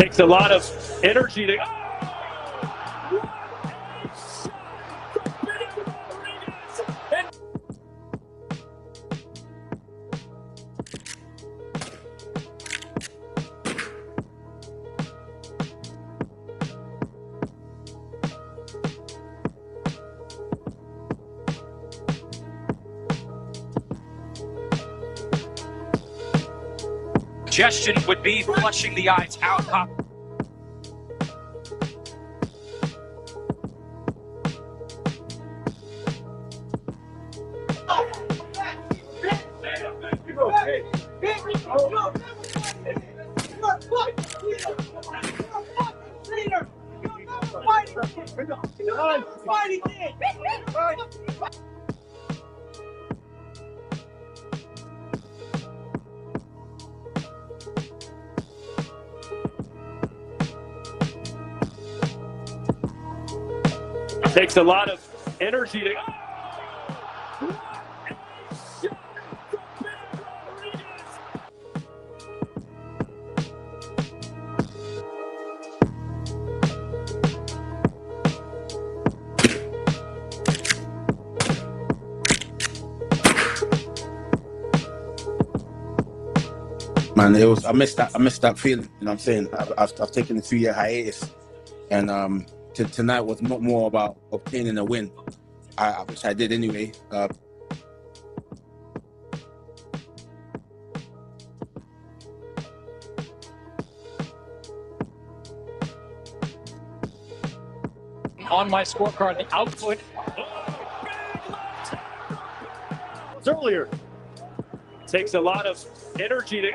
Takes a lot of energy to. Suggestion would be flushing the eyes out. Takes a lot of energy to. Man, I missed that feeling. You know what I'm saying? I've taken a 2-year hiatus, and tonight was not more about obtaining a win, which I did anyway. On my scorecard, the output. Earlier. Takes a lot of energy to.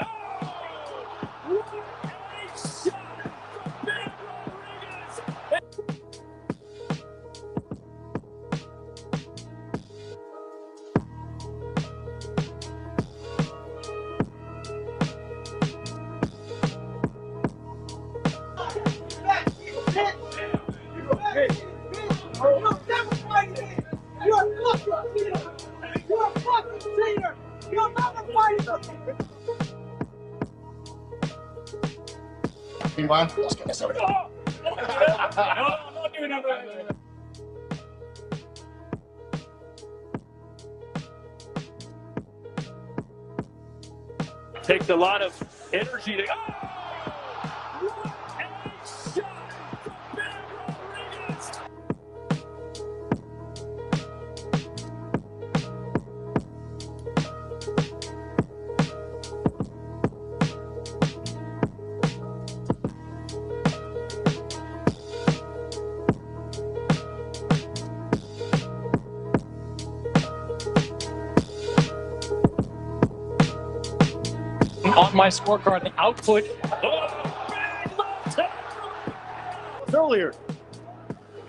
Takes a lot of energy to. On my scorecard, the output. Earlier.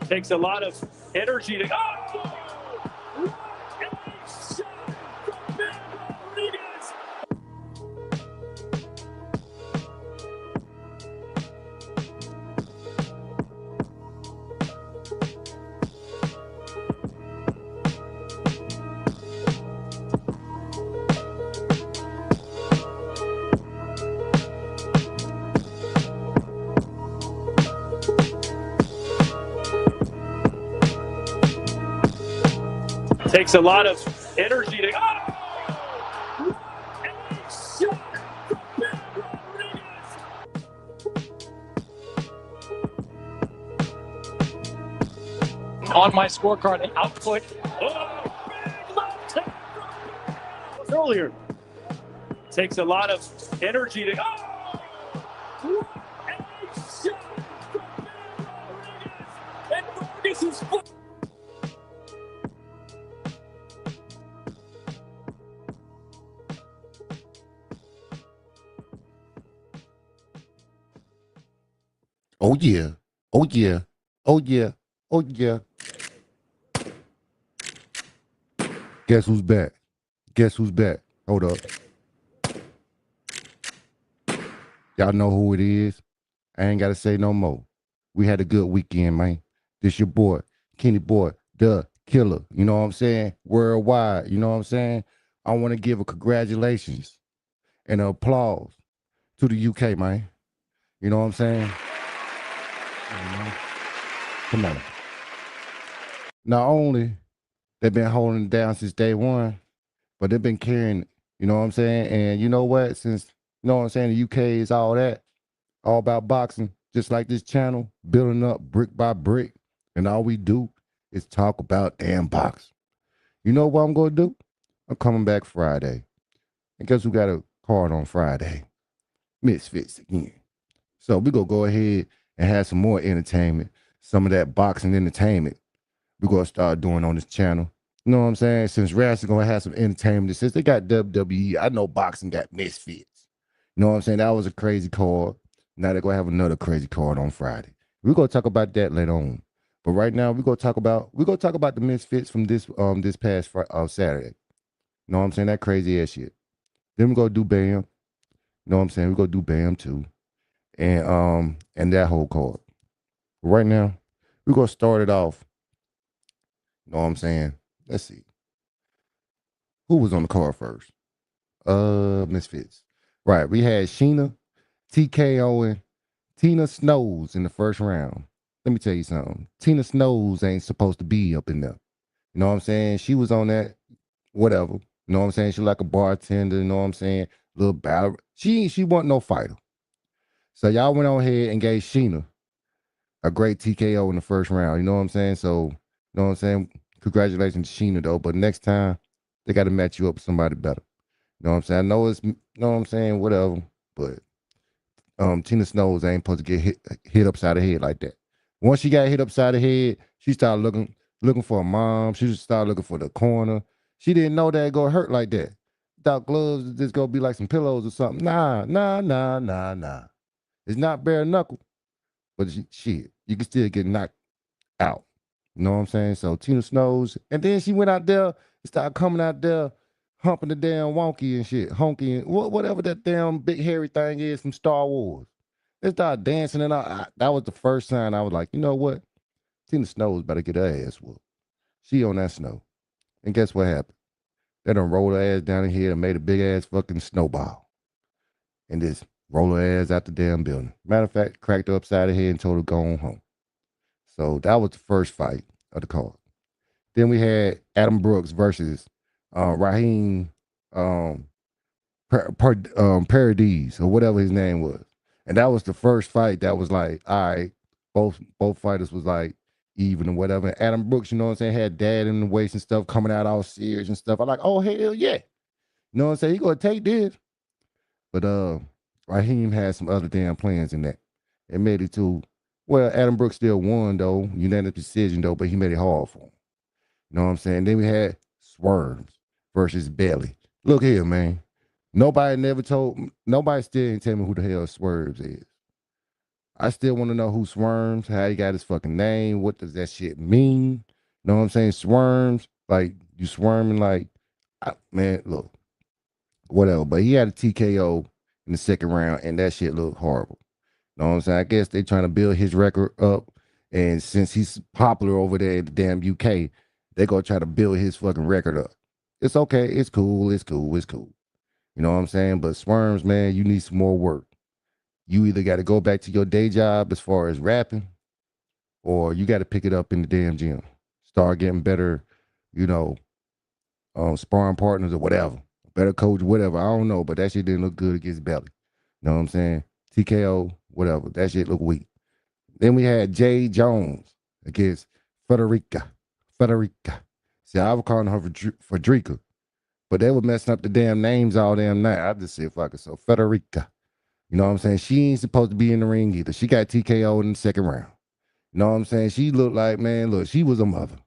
Takes a lot of energy to. Takes a lot of energy to. On my scorecard, the output. Earlier. Takes a lot of energy to. Oh yeah, oh yeah, oh yeah, oh yeah. Guess who's back? Guess who's back? Hold up. Y'all know who it is. I ain't got to say no more. We had a good weekend, man. This your boy, Kenny Boy, the Killer. You know what I'm saying? Worldwide. You know what I'm saying? I want to give a congratulations and an applause to the UK, man. You know what I'm saying? Come on. Not only they've been holding it down since day one, but they've been carrying it. You know what I'm saying? And you know what? Since you know what I'm saying, the UK is all that, all about boxing, just like this channel, building up brick by brick. And all we do is talk about damn boxing. You know what I'm gonna do? I'm coming back Friday. And guess who got a card on Friday? Misfits again. So we gonna go ahead and have some more entertainment, some of that boxing entertainment we're gonna start doing on this channel. You know what I'm saying? Since Ras is gonna have some entertainment, since they got WWE, I know boxing got misfits. You know what I'm saying? That was a crazy card. Now they're gonna have another crazy card on Friday. We're gonna talk about that later on. But right now we're gonna talk about the misfits from this past Saturday. You know what I'm saying? That crazy ass shit. Then we're gonna do Bam. You know what I'm saying? We're gonna do Bam too. And that whole card. Right now, we're gonna start it off. You know what I'm saying? Let's see. Who was on the card first? Misfits. Right. We had Sheena, TKO, and Tina Snows in the first round. Let me tell you something. Tina Snows ain't supposed to be up in there. You know what I'm saying? She was on that, whatever. You know what I'm saying? She like a bartender, you know what I'm saying? Little battle. She wasn't no fighter. So y'all went on ahead and gave Sheena a great TKO in the first round. You know what I'm saying? So, you know what I'm saying? Congratulations to Sheena though. But next time, they got to match you up with somebody better. You know what I'm saying? I know it's, you know what I'm saying, whatever, but Tina Snows ain't supposed to get hit upside the head like that. Once she got hit upside the head, she started looking for a mom. She just started looking for the corner. She didn't know that it go hurt like that. Without gloves, it's just gonna be like some pillows or something. Nah. It's not bare knuckle, but shit, you can still get knocked out. You know what I'm saying? So Tina Snows, and then she went out there and started coming out there humping the damn wonky and shit, honky and whatever that damn big hairy thing is from Star Wars. They started dancing and that was the first sign I was like, you know what? Tina Snows better get her ass whooped. She on that snow. And guess what happened? They done rolled her ass down in here and made a big ass fucking snowball. And just roll her ass out the damn building. Matter of fact, cracked her upside the head and told her to go on home. So that was the first fight of the card. Then we had Adam Brooks versus Raheem Paradis or whatever his name was. And that was the first fight that was like, all right, both fighters was like even or whatever. And Adam Brooks, you know what I'm saying, had dad in the waist and stuff coming out all serious and stuff. I'm like, oh hell yeah. You know what I'm saying? He gonna take this. But Raheem had some other damn plans in that. It made it to, well, Adam Brooks still won though, unanimous decision though, but he made it hard for him. You know what I'm saying? Then we had Swerves versus Belly. Look here, man. Nobody still ain't tell me who the hell Swerves is. I still want to know who Swerves, how he got his fucking name, what does that shit mean? You know what I'm saying? Swerves, like you swerming like, man, look, whatever. But he had a TKO in the second round, and that shit looked horrible. You know what I'm saying? I guess they trying to build his record up, and since he's popular over there in the damn UK, they gonna try to build his fucking record up. It's okay. It's cool. You know what I'm saying? But Swerms, man, you need some more work. You either got to go back to your day job as far as rapping, or you got to pick it up in the damn gym. Start getting better, you know, sparring partners or whatever. Better coach, whatever. I don't know, but that shit didn't look good against Belly. You know what I'm saying? TKO, whatever. That shit looked weak. Then we had Jay Jones against Federica. See, I was calling her Federica, but they were messing up the damn names all damn night. I just said, fuck it. So Federica. You know what I'm saying? She ain't supposed to be in the ring either. She got TKO in the second round. You know what I'm saying? She looked like, man, look, she was a mother.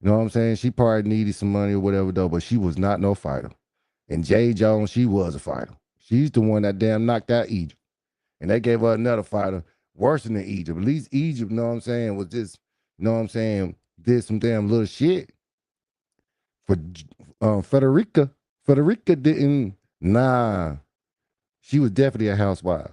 You know what I'm saying? She probably needed some money or whatever, though, but she was not no fighter. And Jay Jones, she was a fighter. She's the one that damn knocked out Egypt. And they gave her another fighter worse than Egypt. At least Egypt, you know what I'm saying, was just, you know what I'm saying, did some damn little shit. For Federica didn't, nah. She was definitely a housewife.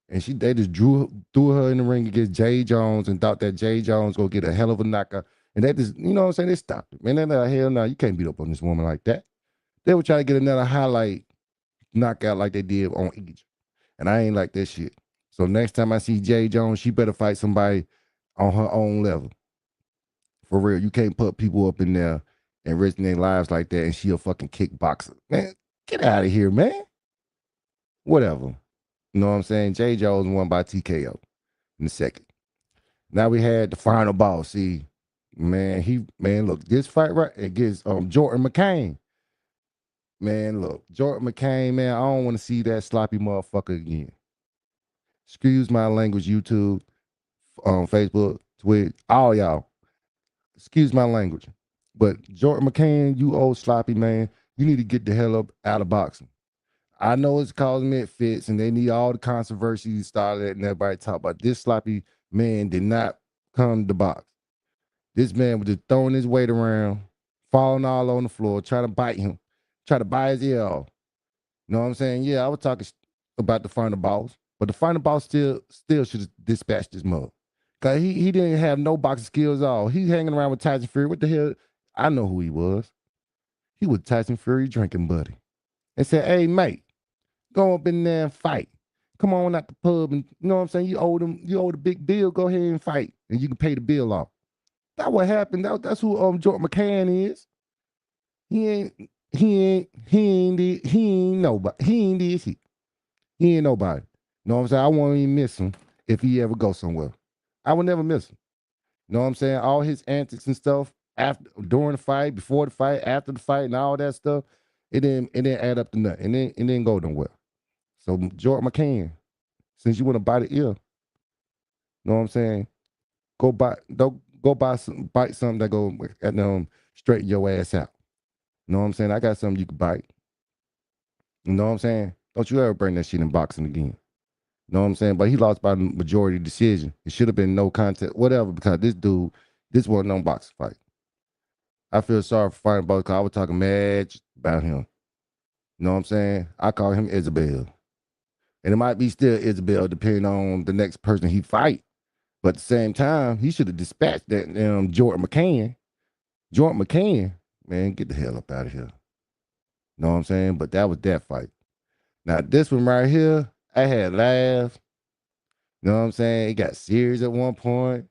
And they just threw her in the ring against Jay Jones and thought that Jay Jones gonna get a hell of a knockout. And they just, you know what I'm saying, they stopped it. Man, they're like, hell no, you can't beat up on this woman like that. They were trying to get another highlight knockout like they did on Egypt. And I ain't like that shit. So next time I see Jay Jones, she better fight somebody on her own level. For real, you can't put people up in there and risking their lives like that, and she a fucking kickboxer. Man, get out of here, man. Whatever. You know what I'm saying? Jay Jones won by TKO in the second. Now we had the final ball. See, man, look, this fight right against Jordan McCain. Man, look, Jordan McCain, man, I don't want to see that sloppy motherfucker again. Excuse my language, YouTube, Facebook, Twitch, all y'all. Excuse my language. But Jordan McCain, you old sloppy man, you need to get the hell up out of boxing. I know it's causing it fits and they need all the controversy started and everybody talk about this sloppy man did not come to box. This man was just throwing his weight around, falling all on the floor, trying to bite him, try to bite his ear off. You know what I'm saying? Yeah, I was talking about the final boss, but the final boss still should have dispatched this mug. Cause he didn't have no boxing skills at all. He's hanging around with Tyson Fury. What the hell? I know who he was. He was Tyson Fury drinking buddy. And said, hey, mate, go up in there and fight. Come on out the pub and you know what I'm saying? You owe the big bill, go ahead and fight. And you can pay the bill off. That's what happened. That's who Jordan McCann is. He ain't nobody. He ain't this shit. He ain't nobody. You know what I'm saying? I won't even miss him if he ever goes somewhere. I would never miss him. You know what I'm saying? All his antics and stuff after, during the fight, before the fight, after the fight, and all that stuff, it didn't add up to nothing. It didn't go nowhere. So Jordan McCain, since you want to bite the ear, you know what I'm saying? Bite something that go at them straighten your ass out. You know what I'm saying? I got something you can bite. You know what I'm saying? Don't you ever bring that shit in boxing again. You know what I'm saying? But he lost by majority decision. It should have been no contest, whatever, because this wasn't no boxing fight. I feel sorry for fighting both because I was talking mad about him. You know what I'm saying? I call him Isabel. And it might be still Isabel depending on the next person he fight. But at the same time, he should have dispatched that Jordan McCain. Jordan McCain, man, get the hell up out of here. You know what I'm saying? But that was that fight. Now, this one right here, I had laughs. You know what I'm saying? It got serious at one point,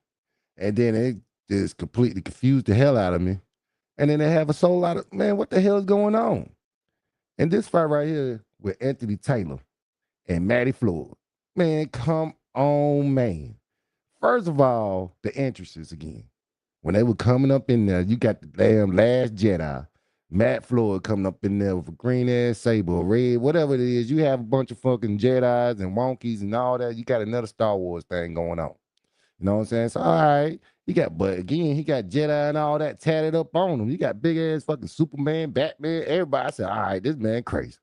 and then it just completely confused the hell out of me. And then they have a whole lot of, man, what the hell is going on? And this fight right here with Anthony Taylor and Matty Floyd. Man, come on, man. First of all, the entrances again. When they were coming up in there, you got the damn Last Jedi. Matt Floyd coming up in there with a green ass saber, red, whatever it is. You have a bunch of fucking Jedis and wonkies and all that. You got another Star Wars thing going on. You know what I'm saying? So, all right. But again, he got Jedi and all that tatted up on him. You got big ass fucking Superman, Batman, everybody. I said, all right, this man crazy.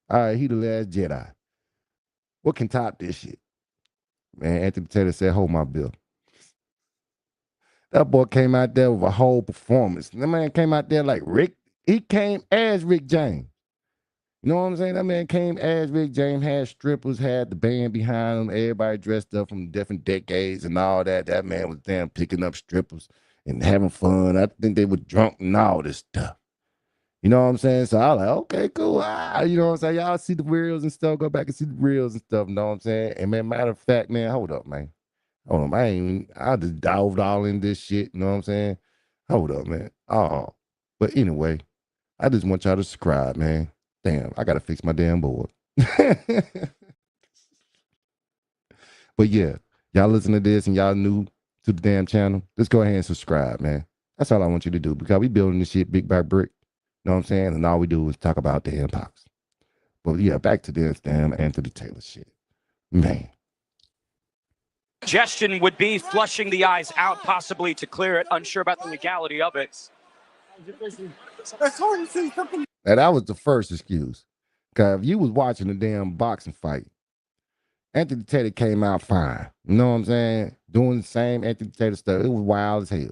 All right, he the last Jedi. What can top this shit? Man, Anthony Taylor said, hold my bill. That boy came out there with a whole performance. That man came out there like Rick. He came as Rick James. You know what I'm saying? That man came as Rick James, had strippers, had the band behind him, everybody dressed up from different decades and all that. That man was damn picking up strippers and having fun. I think they were drunk and all this stuff. You know what I'm saying? So I was like, okay, cool. You know what I'm saying? Y'all see the reels and stuff. Go back and see the reels and stuff. You know what I'm saying? And man, matter of fact, man, hold up, man. Hold on, I just dived all in this shit. You know what I'm saying? Hold up, man. Oh, but anyway, I just want y'all to subscribe, man. Damn, I gotta fix my damn board. But yeah, y'all listen to this and y'all new to the damn channel. Just go ahead and subscribe, man. That's all I want you to do because we building this shit brick by brick. You know what I'm saying? And all we do is talk about damn pops. But yeah, back to this damn Anthony Taylor shit, man. Suggestion would be flushing the eyes out, possibly to clear it. Unsure about the legality of it. Now that was the first excuse. Cause if you was watching the damn boxing fight, Anthony Taylor came out fine. You know what I'm saying? Doing the same Anthony Taylor stuff. It was wild as hell.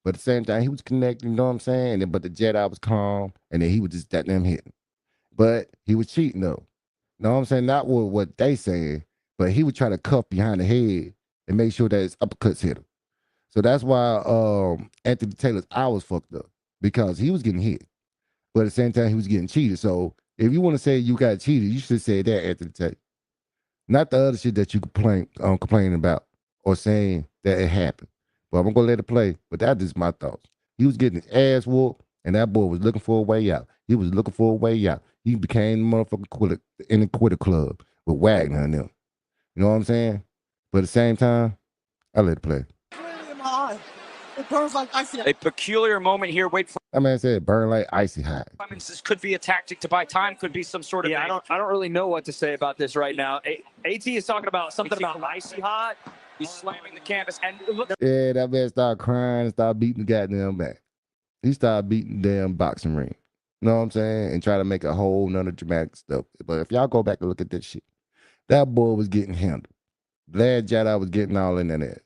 But at the same time, he was connecting, you know what I'm saying? And then, but the Jedi was calm, and then he was just that damn hitting. But he was cheating though. You know what I'm saying? Not what they saying, but he would try to cuff behind the head and make sure that his uppercuts hit him. So that's why Anthony Taylor's eye was fucked up because he was getting hit. But at the same time, he was getting cheated. So if you want to say you got cheated, you should say that, Anthony Taylor. Not the other shit that you complaining about or saying that it happened. But I'm gonna let it play. But that's just my thoughts. He was getting his ass whooped, and that boy was looking for a way out. He was looking for a way out. He became the motherfucking quitter in the quitter club with Wagner and them. You know what I'm saying? But at the same time, I let it play. It burns like icy. A peculiar moment here. Wait for. That man said burn like icy hot. This could be a tactic to buy time. Could be some sort of. Yeah, I don't really know what to say about this right now. AT is talking about something about icy hot. He's slamming the canvas, and look. Yeah, that man started crying and started beating the goddamn back. He started beating the damn boxing ring. You know what I'm saying? And try to make a whole nother dramatic stuff. But if y'all go back and look at this shit, that boy was getting handled. Glad Jedi was getting all in that ass.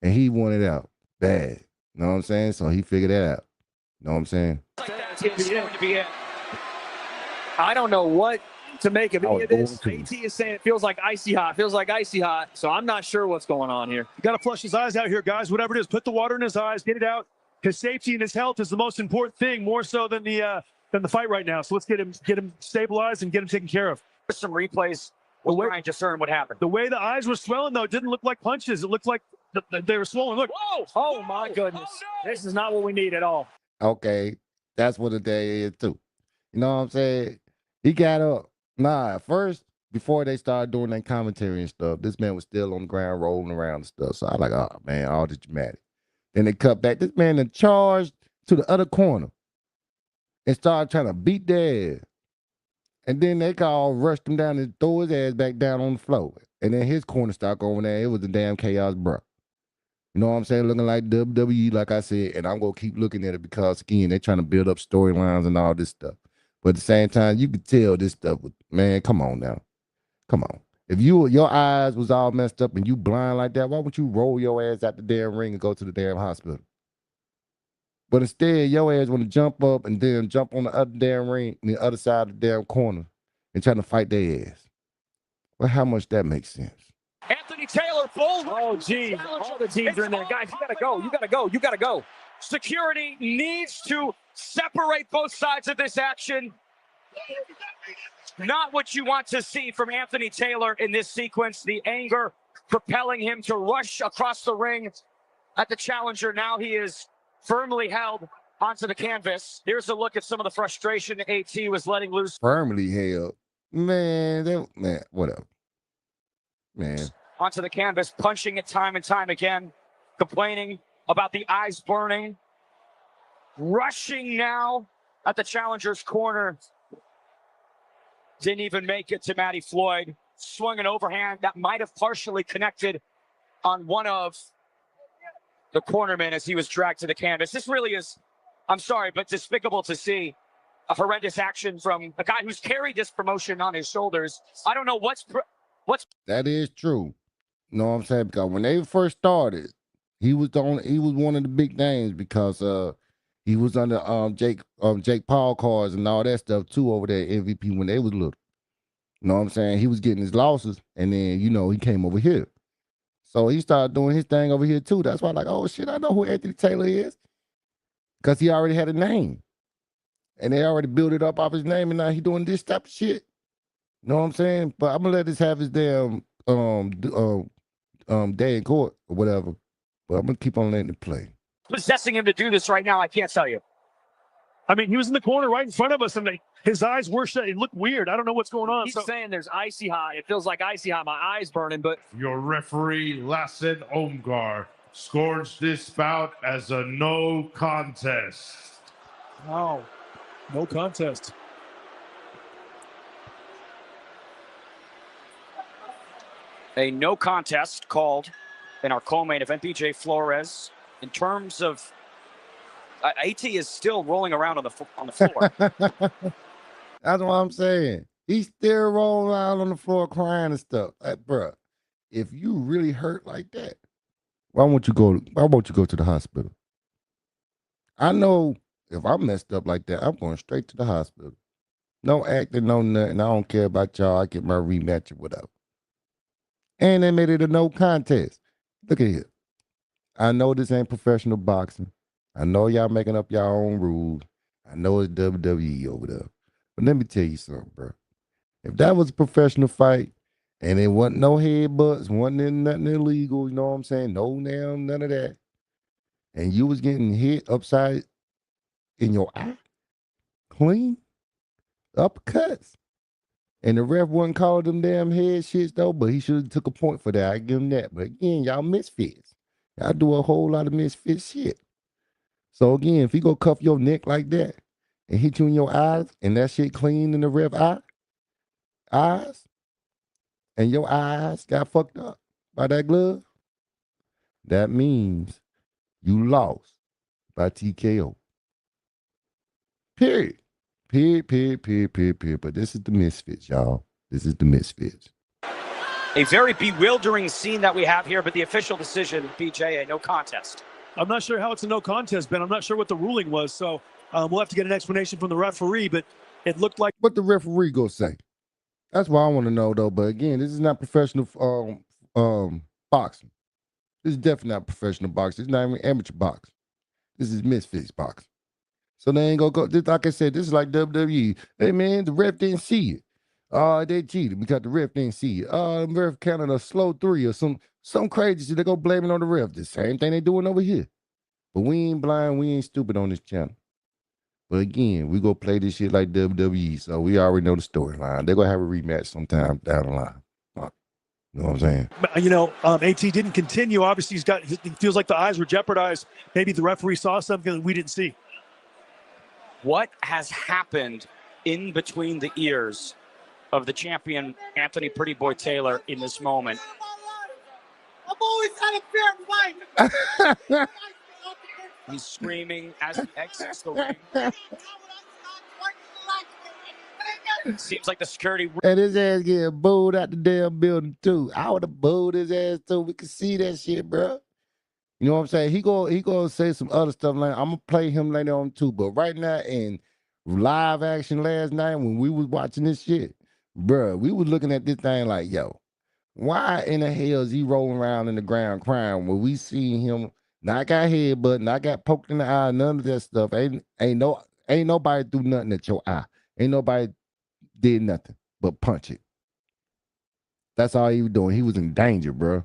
And he wanted out bad. You know what I'm saying? So he figured that out. You know what I'm saying? I don't know what to make of any of this. AT is saying it feels like icy hot. Feels like icy hot. So I'm not sure what's going on here. You got to flush his eyes out here, guys. Whatever it is, put the water in his eyes, get it out. His safety and his health is the most important thing, more so than the fight right now. So let's get him stabilized and get him taken care of. Some replays. We'll try and discern what happened. The way the eyes were swelling, though, it didn't look like punches. It looked like they were swollen. Look. Whoa! Oh, my goodness. Oh, no. This is not what we need at all. Okay. That's what the day is, too. You know what I'm saying? He got up. Nah, at first, before they started doing that commentary and stuff, this man was still on the ground rolling around and stuff. So I was like, oh, man, all this dramatic. Then they cut back. This man then charged to the other corner and started trying to beat their ass. And then they all rushed him down and threw his ass back down on the floor. And then his corner stock over there, it was the damn chaos, bro. You know what I'm saying? Looking like WWE, like I said, and I'm going to keep looking at it because, again, they're trying to build up storylines and all this stuff. But at the same time, you could tell this stuff was, man, come on now. Come on. If your eyes was all messed up and you blind like that, why would you roll your ass out the damn ring and go to the damn hospital? But instead, your ass want to jump up and then jump on the other damn ring, the other side of the damn corner, and trying to fight their ass. Well, how much that makes sense? Anthony Taylor, full. Oh, geez. All the teams are in there. Guys, you got to go. You got to go. You got to go. Security needs to separate both sides of this action. Not what you want to see from Anthony Taylor in this sequence. The anger propelling him to rush across the ring at the challenger. Now he is firmly held onto the canvas. Here's a look at some of the frustration AT was letting loose. Firmly held. Man, whatever. Man. Onto the canvas, punching it time and time again, complaining about the eyes burning. Rushing now at the challenger's corner. Didn't even make it to Matty Floyd. Swung an overhand that might have partially connected on one of the cornermen as he was dragged to the canvas. This really is, I'm sorry, but despicable to see a horrendous action from a guy who's carried this promotion on his shoulders. I don't know what's. That is true. You know what I'm saying? Because when they first started, he was one of the big names because he was under Jake Paul cards and all that stuff too over there at MVP when they was little. You know what I'm saying? He was getting his losses, and then he came over here. So he started doing his thing over here too. That's why I'm like, oh shit, I know who Anthony Taylor is. Because he already had a name. And they already built it up off his name, and now he doing this type of shit. You know what I'm saying? But I'm gonna let this have his damn day in court or whatever. But I'm gonna keep on letting it play. Possessing him to do this right now, I can't tell you. I mean, he was in the corner right in front of us, and his eyes were shut. It looked weird. I don't know what's going on. He's saying there's icy hot. It feels like icy hot. My eyes burning, but your referee, Lassen Omgar, scores this bout as a no contest. Wow. No contest. A no contest called in our co-main event. BJ Flores, in terms of AT is still rolling around on the floor. That's what I'm saying. He's still rolling around on the floor crying and stuff. Like, bruh, if you really hurt like that, why won't you go to the hospital? I know if I'm messed up like that, I'm going straight to the hospital. No acting, no nothing. I don't care about y'all. I get my rematch or whatever. And they made it a no contest. Look at here. I know this ain't professional boxing. I know y'all making up y'all own rules. I know it's WWE over there. But let me tell you something, bro. If that was a professional fight And it wasn't no headbutts, wasn't nothing illegal, you know what I'm saying? No nail, none of that. And you was getting hit upside in your eye, clean, uppercuts. And the ref wasn't calling them damn head shits though, but he should have took a point for that. I give him that. But again, y'all misfits. Y'all do a whole lot of misfit shit. So again, if he go cuff your neck like that and hit you in your eyes and that shit clean in the ref eyes, and your eyes got fucked up by that glove, that means you lost by TKO. Period. Period. But this is the misfits, y'all. This is the misfits. A very bewildering scene that we have here, but the official decision, BJ, a no contest. I'm not sure how it's a no contest, Ben. I'm not sure what the ruling was, so we'll have to get an explanation from the referee, but it looked like... What the referee gonna say? That's what I want to know, though. But again, this is not professional boxing. This is definitely not professional boxing. It's not even amateur boxing. This is misfits boxing. So they ain't gonna go. This, like I said, this is like WWE. Hey man, the ref didn't see it. They cheated because the ref didn't see it. The ref counted a slow 3 or some crazy shit. They go blame it on the ref. The same thing they doing over here. But we ain't blind, we ain't stupid on this channel. But again, we go play this shit like WWE, so we already know the storyline. They're gonna have a rematch sometime down the line. You know what I'm saying? You know, AT didn't continue. Obviously, he feels like the eyes were jeopardized. Maybe the referee saw something that we didn't see. What has happened in between the ears of the champion, Anthony Pretty Boy Taylor, in this moment? I've always had a fair fight. He's screaming as he exits the ring. Seems like the security... And his ass getting booed out the damn building, too. I would have booed his ass, too. We could see that shit, bro. You know what I'm saying? He gonna say some other stuff like I'm gonna play him later on too. But right now in live action last night when we was watching this shit, bruh, we was looking at this thing like, yo, why in the hell is he rolling around in the ground crying when we see him not got headbutt, not got poked in the eye, none of that stuff. Ain't nobody do nothing at your eye. Ain't nobody did nothing but punch it. That's all he was doing. He was in danger, bro.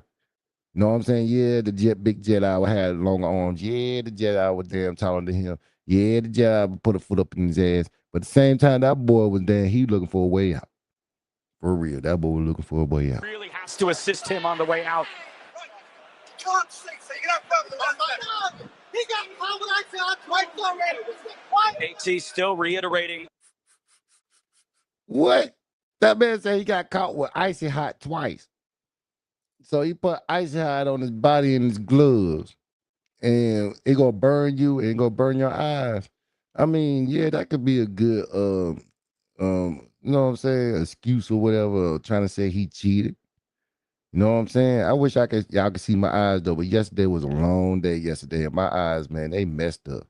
You know what I'm saying? Yeah, the big Jedi had longer arms. Yeah, the Jedi was damn taller than him. Yeah, the Jedi put a foot up in his ass. But at the same time, that boy was there. He looking for a way out. For real, that boy was looking for a way out. Really has to assist him on the way out. AT still reiterating. What? That man said he got caught with icy hot twice. So he put icy hot on his body and his gloves. And it gonna burn you and it gonna burn your eyes. I mean, yeah, that could be a good you know what I'm saying, excuse or whatever, trying to say he cheated. You know what I'm saying? I wish y'all could see my eyes though, but yesterday was a long day yesterday, and my eyes, man, they messed up.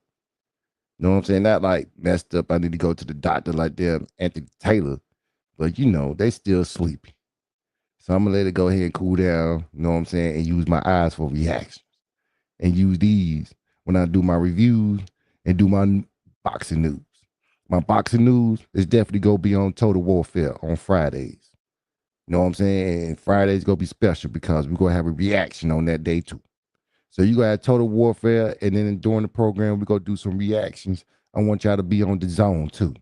You know what I'm saying? Not like messed up. I need to go to the doctor like them Anthony Taylor, but you know, they still sleepy. So I'm gonna let it go ahead and cool down, you know what I'm saying, and use my eyes for reactions. And use these when I do my reviews and do my boxing news. My boxing news is definitely gonna be on Total Warfare on Fridays. You know what I'm saying? And Friday's gonna be special because we're gonna have a reaction on that day too. So you gonna have Total Warfare, and then during the program, we're gonna do some reactions. I want y'all to be on Dazn too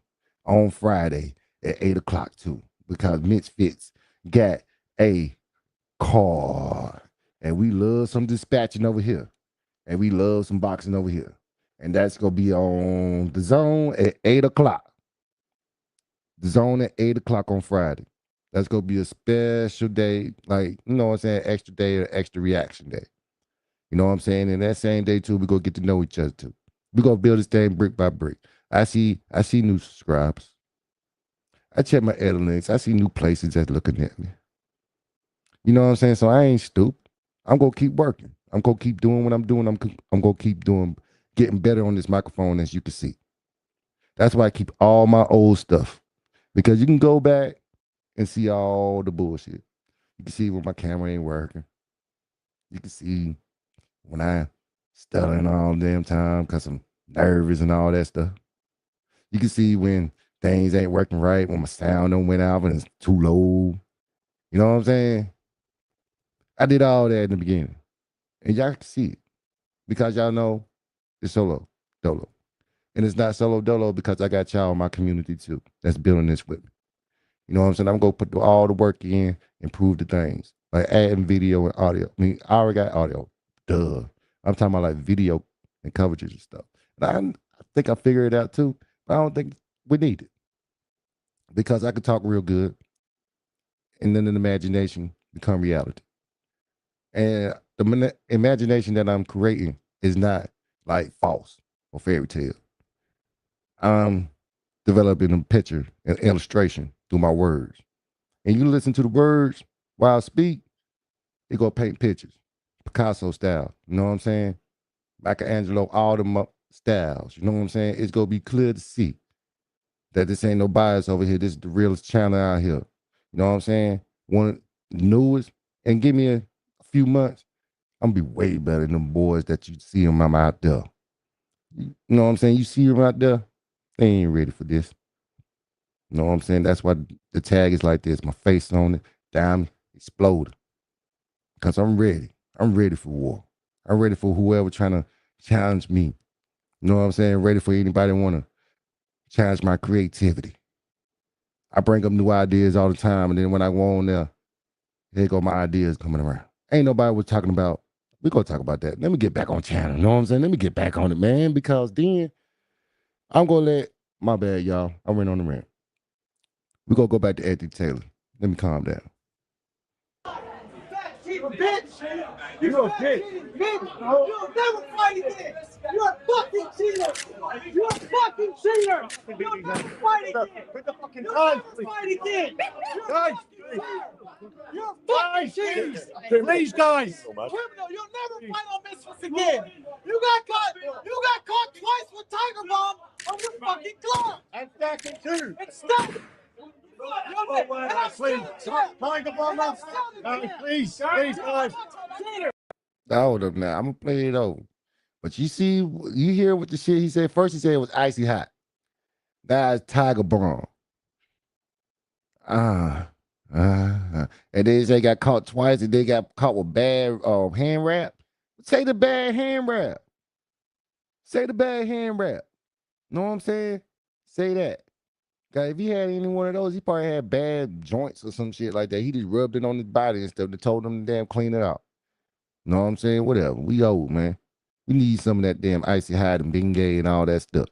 on Friday at 8 o'clock too, because Misfits got a card. And we love some dispatching over here. And we love some boxing over here. And that's going to be on Dazn at 8 o'clock. Dazn at 8 o'clock on Friday. That's going to be a special day. Like, you know what I'm saying? Extra day or extra reaction day. You know what I'm saying? And that same day, too, we're going to get to know each other, too. We're going to build this thing brick by brick. I see new subscribers. I check my analytics. I see new places that's looking at me. You know what I'm saying? So I ain't stupid. I'm going to keep working. I'm going to keep doing what I'm doing. I'm going to keep getting better on this microphone, as you can see. That's why I keep all my old stuff. Because you can go back and see all the bullshit. You can see when my camera ain't working. You can see when I stuttering all the damn time because I'm nervous and all that stuff. You can see when things ain't working right, when my sound don't went out and it's too low. You know what I'm saying? I did all that in the beginning. And y'all can see it. Because y'all know it's solo dolo. And it's not solo dolo because I got y'all in my community too that's building this with me. You know what I'm saying? I'm going to put all the work in, improve the things. Like adding video and audio. I mean, I already got audio. Duh. I'm talking about like video and coverages and stuff. And I think I figured it out too. But I don't think we need it. Because I could talk real good. And then an imagination become reality. And the imagination that I'm creating is not like false or fairy tale. I'm developing a picture and illustration through my words. And you listen to the words while I speak, it go paint pictures. Picasso style. You know what I'm saying? Michelangelo, all them styles. You know what I'm saying? It's gonna be clear to see that this ain't no bias over here. This is the realest channel out here. You know what I'm saying? One of the newest, and give me a few months, I'm gonna be way better than them boys that you see them out there. You know what I'm saying? You see them out there, they ain't ready for this. You know what I'm saying? That's why the tag is like this. My face on it, diamond explode. Because I'm ready. I'm ready for war. I'm ready for whoever trying to challenge me. You know what I'm saying? Ready for anybody want to challenge my creativity. I bring up new ideas all the time, and then when I go on there, here go my ideas coming around. Ain't nobody was talking about, we gonna talk about that. Let me get back on channel. You know what I'm saying? Let me get back on it, man, because then I'm gonna let, my bad, y'all. I went on the rant. We gonna go back to Anthony Taylor. Let me calm down. Bitch! You're a bitch! You'll never fight again! You're a fucking cheater! You're a fucking cheater! You'll never fight again! You'll never fight again! You're a fucking cheater! You're a fucking cheater! Please, guys. Criminal! You'll never fight on Misfits again! You got caught twice with Tiger Bomb on your fucking club! And stacking too. It's stuck! Please, guys. Hold up now. I'm gonna play it over. But you see, you hear what the shit he said? First he said it was icy hot. Now it's Tiger Bomb. And then they got caught twice and they got caught with bad hand wrap. Say the bad hand wrap. Say the bad hand wrap. Know what I'm saying? Say that. Guy, if he had any one of those, he probably had bad joints or some shit like that. He just rubbed it on his body and stuff. They told him to damn clean it out. Know what I'm saying? Whatever. We old, man. We need some of that damn icy hot and Bengay and all that stuff.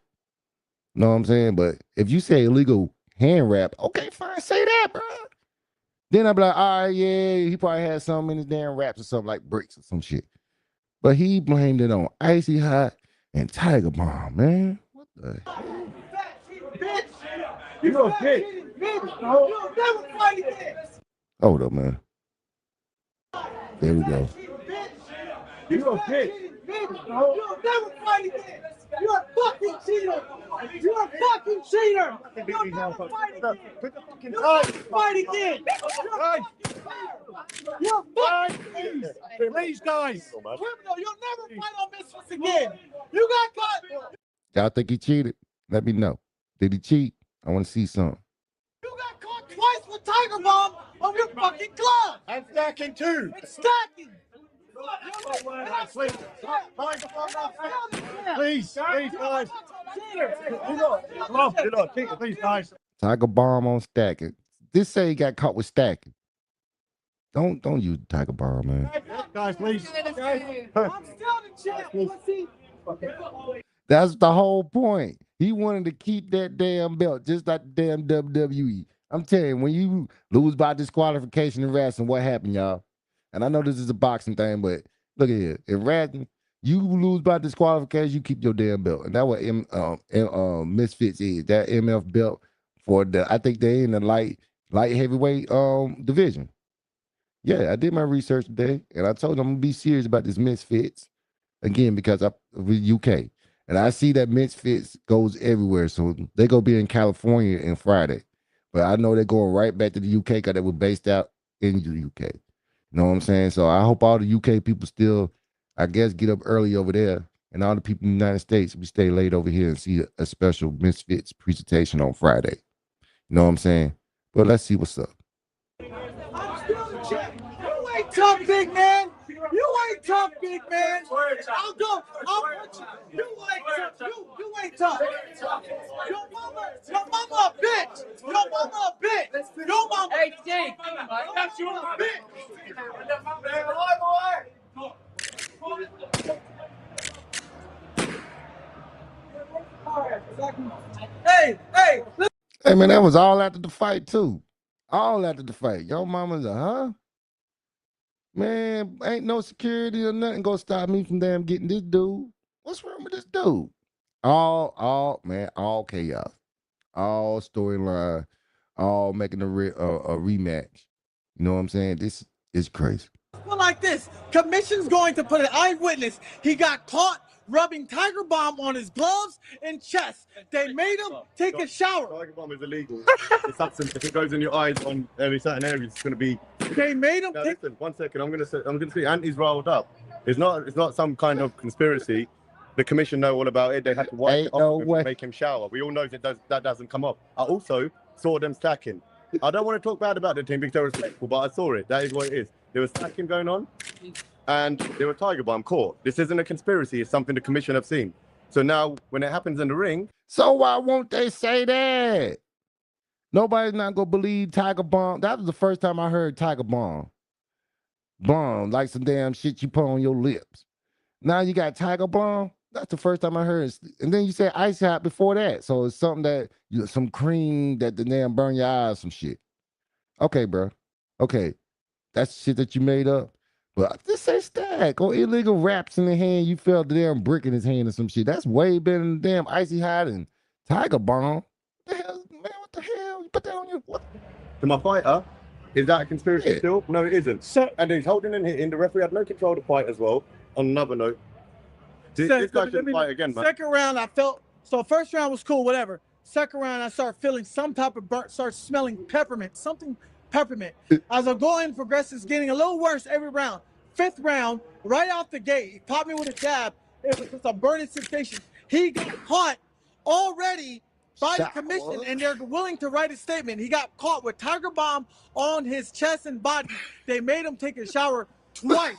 Know what I'm saying? But if you say illegal hand wrap, okay, fine, say that, bro. Then I'd be like, all right, yeah, he probably had something in his damn wraps or something like bricks or some shit. But he blamed it on icy hot and Tiger Bomb, man. What the hell? Bitch! You're a bitch! You'll never fight again! Hold up, man. There we go. You're a bitch! You'll never fight again! You're a fucking cheater! You're a fucking cheater! You'll never fight again! You'll never fight again! You're a fucking cheater! Please, guys. Criminal! You'll never fight on Misfits again! You got caught! Y'all think he cheated? Let me know. Did he cheat? I want to see something. You got caught twice with Tiger Bomb on your fucking club! And stacking too. It's stacking! Please, guys. Please, guys. Tiger Bomb on stacking. This say he got caught with stacking. Don't use Tiger Bomb, man. Guys, please. I'm still the champ, pussy! That's the whole point. He wanted to keep that damn belt, just like the damn WWE. I'm telling you, when you lose by disqualification in wrestling, what happened, y'all? And I know this is a boxing thing, but look at here. In wrestling, you lose by disqualification, you keep your damn belt. And that's what Misfits is. That MF belt for the, I think they in the light heavyweight division. Yeah, I did my research today, and I told them I'm gonna be serious about this Misfits again because I'm with UK. And I see that Misfits goes everywhere. So they go be in California in Friday. But I know they're going right back to the UK because they were based out in the UK. You know what I'm saying? So I hope all the UK people still, I guess, get up early over there. And all the people in the United States, we stay late over here and see a special Misfits presentation on Friday. You know what I'm saying? But let's see what's up. I'm still tough, big man. You ain't tough, big man. I'll go. I'll put you. You ain't tough. You ain't tough. Your mama a bitch. Your mama a bitch. Your mama. Hey, Jake. That's you a bitch. Hey, hey. Hey man, that was all after the fight too. All after the fight. Your mama's huh? Man, ain't no security or nothing gonna stop me from damn getting this dude. What's wrong with this dude? All man, all chaos, all storyline, all making a rematch. You know what I'm saying? This is crazy. Well, like this, commission's going to put an eyewitness. He got caught rubbing Tiger Bomb on his gloves and chest. They made him take a shower. Tiger Bomb is illegal. The substance, if it goes in your eyes on certain areas, it's going to be. They made him. Now, listen, 1 second. I'm going to say Anti's rolled up. It's not some kind of conspiracy. The commission know all about it. They had to wipe it off and make him shower. We all know that doesn't come up. I also saw them stacking. I don't want to talk bad about the team because they're respectful, but I saw it. That is what it is. There was stacking going on, and there was Tiger Bomb caught. This isn't a conspiracy. It's something the commission have seen. So now, when it happens in the ring, so why won't they say that? Nobody's not gonna believe Tiger Bomb. That was the first time I heard Tiger Bomb. Bomb, like some damn shit you put on your lips. Now you got Tiger Bomb. That's the first time I heard it. And then you said Icy Hot before that. So it's something that some cream that the damn burn your eyes, some shit. Okay, bro. Okay. That's shit that you made up. But this say stack or illegal wraps in the hand. You felt the damn brick in his hand or some shit. That's way better than the damn Icy Hot and Tiger Bomb. What the hell, man? What the hell? You put that on your what? To my fighter, is that a conspiracy still? No, it isn't. So, and he's holding and hitting. The referee had no control of the fight as well. On another note, this guy shouldn't fight again, man. Second round, I felt so. First round was cool, whatever. Second round, I started feeling some type of burnt. Started smelling peppermint, something. Peppermint. As I go in, progresses getting a little worse every round. Fifth round, right off the gate, he caught me with a jab. It was just a burning sensation. He got caught already by the commission, and they're willing to write a statement. He got caught with Tiger Bomb on his chest and body. They made him take a shower twice.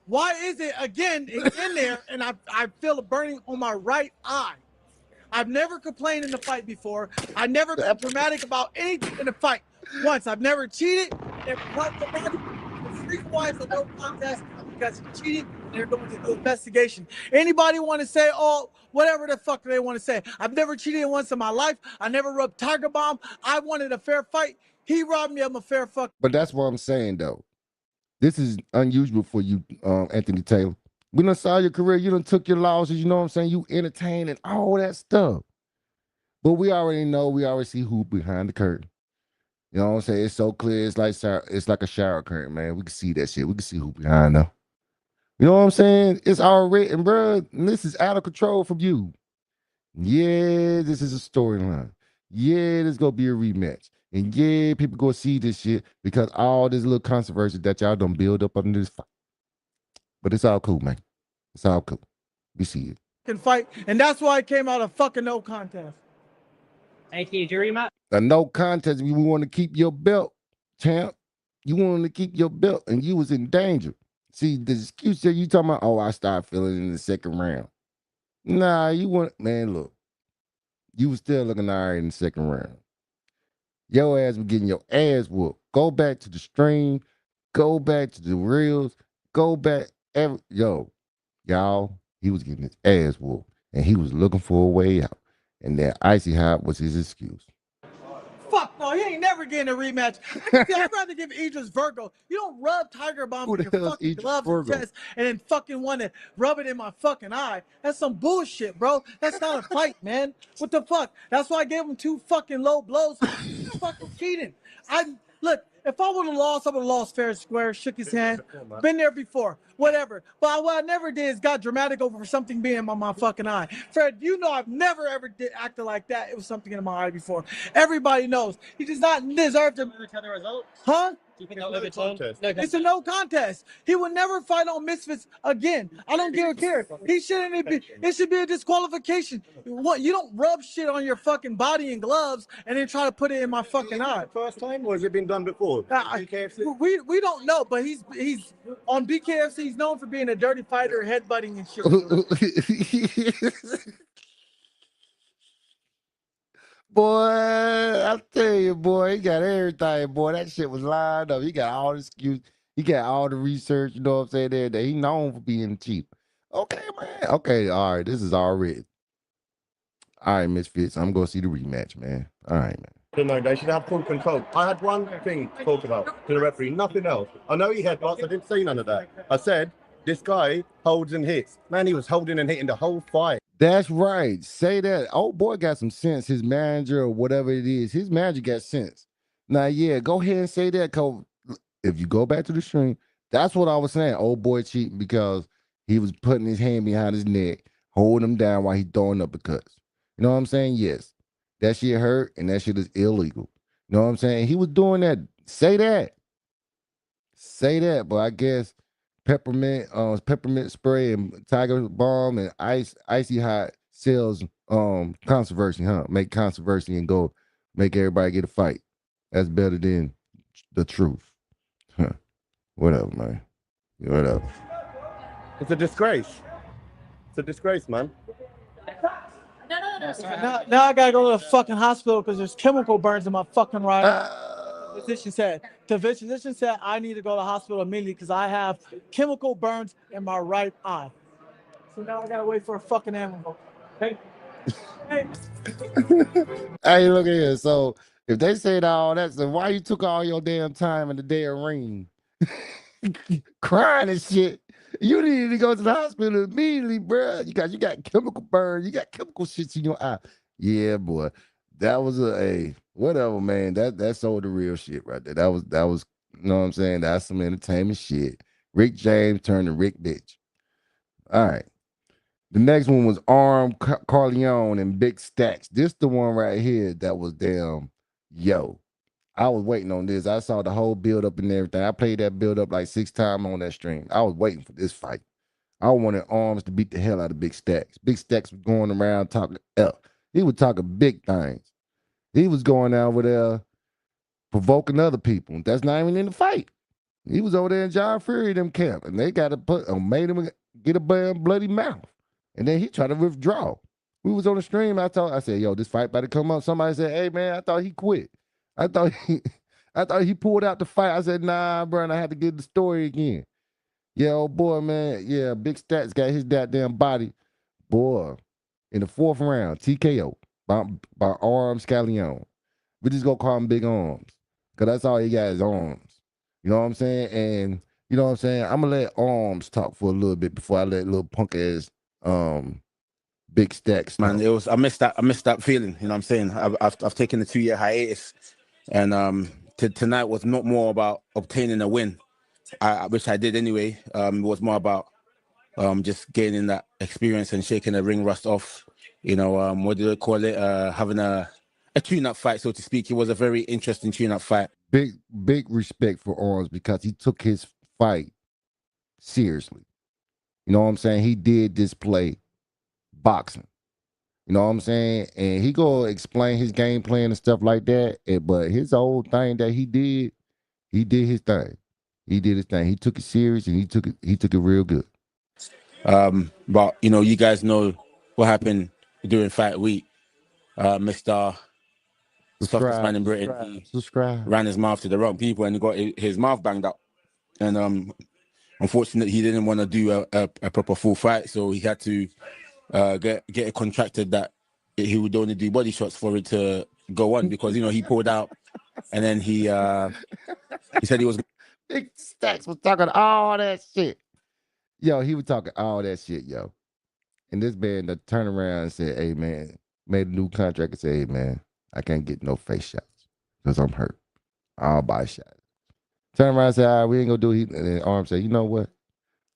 Why is it again in there? And I feel a burning on my right eye. I've never complained in the fight before. I never got dramatic about anything in the fight. Once I've never cheated. The reason why it's a no contest because he cheated. They're going to do investigation. Anybody want to say, oh, whatever the fuck they want to say? I've never cheated once in my life. I never rubbed Tiger Bomb. I wanted a fair fight. He robbed me of a fair fuck. But that's what I'm saying though. This is unusual for you, Anthony Taylor. We done saw your career. You done took your losses. You know what I'm saying? You entertained and all that stuff. But we already know. We already see who behind the curtain. You know what I'm saying? It's so clear. It's like a shower curtain, man. We can see that shit. We can see who behind them. You know what I'm saying? It's all written, bro. And this is out of control from you. Yeah, this is a storyline. Yeah, there's gonna be a rematch. And yeah, people gonna see this shit because all this little controversy that y'all done build up under this fight. But it's all cool, man. It's all cool. We see it. Can fight, and that's why it came out a fucking no contest. Hey, can you do rematch? A no contest. We want to keep your belt, champ. You wanted to keep your belt, and you was in danger. See, the excuse that you talking about, oh, I started feeling in the second round. Nah, you want, man, look. You was still looking all right in the second round. Your ass was getting your ass whooped. Go back to the stream. Go back to the reels. Go back. Y'all, he was getting his ass whooped. And he was looking for a way out. And that Icy Hot was his excuse. Fuck no, he ain't never getting a rematch. I'd rather give Idris Virgo. You don't rub Tiger Bomb with your fucking gloves and chest and then fucking want to rub it in my fucking eye. That's some bullshit, bro. That's not a fight, man. What the fuck? That's why I gave him 2 fucking low blows. You're fucking cheating. Look, if I would have lost, I would have lost fair and square, shook his hand, been there before, whatever. But what I never did is got dramatic over something being in my fucking eye. Fred, you know I've never ever acted like that. It was something in my eye before. Everybody knows. He does not deserve to. Tell the result? Huh? It's a no contest. He will never fight on Misfits again. I don't care. He shouldn't be. It should be a disqualification. What? You don't rub shit on your fucking body in gloves and then try to put it in my fucking eye. First time, or has it been done before? We don't know, but he's on BKFC. He's known for being a dirty fighter, headbutting and shit. Boy, I tell you, boy, he got everything, boy. That shit was lined up. He got all the excuse. He got all the research, you know what I'm saying, there. That he known for being cheap. Okay, man. Okay, all right. This is all written. All right, Misfits. I'm going to see the rematch, man. All right, man. No, they should have full control. I had one thing to talk about to the referee, nothing else. I know he had lots. I didn't say none of that. I said, this guy holds and hits. Man, he was holding and hitting the whole fight. That's right. Say that. Old boy got some sense. His manager or whatever it is, his manager got sense. Now, yeah, go ahead and say that, because if you go back to the stream, that's what I was saying. Old boy cheating because he was putting his hand behind his neck, holding him down while he throwing uppercuts. You know what I'm saying? Yes. That shit hurt, and that shit is illegal. You know what I'm saying? He was doing that. Say that. Say that, but I guess peppermint spray and tiger balm and icy hot sells controversy, huh? Make controversy and go make everybody get a fight. That's better than the truth. Huh. Whatever, man. Whatever. It's a disgrace. It's a disgrace, man. Now I gotta go to the fucking hospital because there's chemical burns in my fucking right eye. The physician said I need to go to the hospital immediately because I have chemical burns in my right eye. So now I gotta wait for a fucking animal. Hey. Hey, look at here. So if they said all that, so why you took all your damn time in the damn ring? Crying and shit. You needed to go to the hospital immediately, bro. You got chemical burn. You got chemical shits in your eye. Yeah, boy. That was whatever, man. That sold the real shit right there. That was, you know what I'm saying? That's some entertainment shit. Rick James turned to Rick Bitch. All right. The next one was Arm Carleone and Big Stacks. This the one right here that was damn, yo. I was waiting on this. I saw the whole build up and everything. I played that build up like 6 times on that stream. I was waiting for this fight. I wanted Arms to beat the hell out of Big Stacks. Big Stacks was going around talking He was talking big things. He was going over there provoking other people. That's not even in the fight. He was over there in John Fury them camp, and they got to made him get a bloody mouth. And then he tried to withdraw. We was on the stream. I said, yo, this fight about to come up. Somebody said, hey man, I thought he quit. I thought he pulled out the fight. I said, nah, bro, and I had to get the story again. Yeah, old boy, man. Yeah, Big Stats got his goddamn body. Boy, in the 4th round, TKO by Arms Scallion. We just gonna call him Big Arms. Because that's all he got is arms. You know what I'm saying? And you know what I'm saying? I'm gonna let Arms talk for a little bit before I let little punk ass Big Stacks. Man, I missed that feeling. You know what I'm saying? I've taken a 2-year hiatus, and tonight was not more about obtaining a win, which I did anyway. It was more about just gaining that experience and shaking the ring rust off. You know, what do they call it? Having a tune-up fight, so to speak. It was a very interesting tune-up fight. Big respect for Arms because he took his fight seriously. You know what I'm saying? He did display boxing. You know what I'm saying? And he go explain his game plan and stuff like that. But his old thing that he did his thing. He did his thing. He took it serious and he took it real good. But you know, you guys know what happened during fight week. Mr. Softest man in Britain, ran his mouth to the wrong people and he got his mouth banged up. And unfortunately, he didn't want to do a proper full fight, so he had to get it contracted that he would only do body shots for it to go on, because you know he pulled out and then he said he was. Big Stacks was talking all that shit. Yo, he was talking all that shit, yo. And this man that turned around and said, hey man, made a new contract and said, hey man, I can't get no face shots because I'm hurt. I'll buy shots. Turn around and say, all right, we ain't gonna do it. And then Arm said, you know what?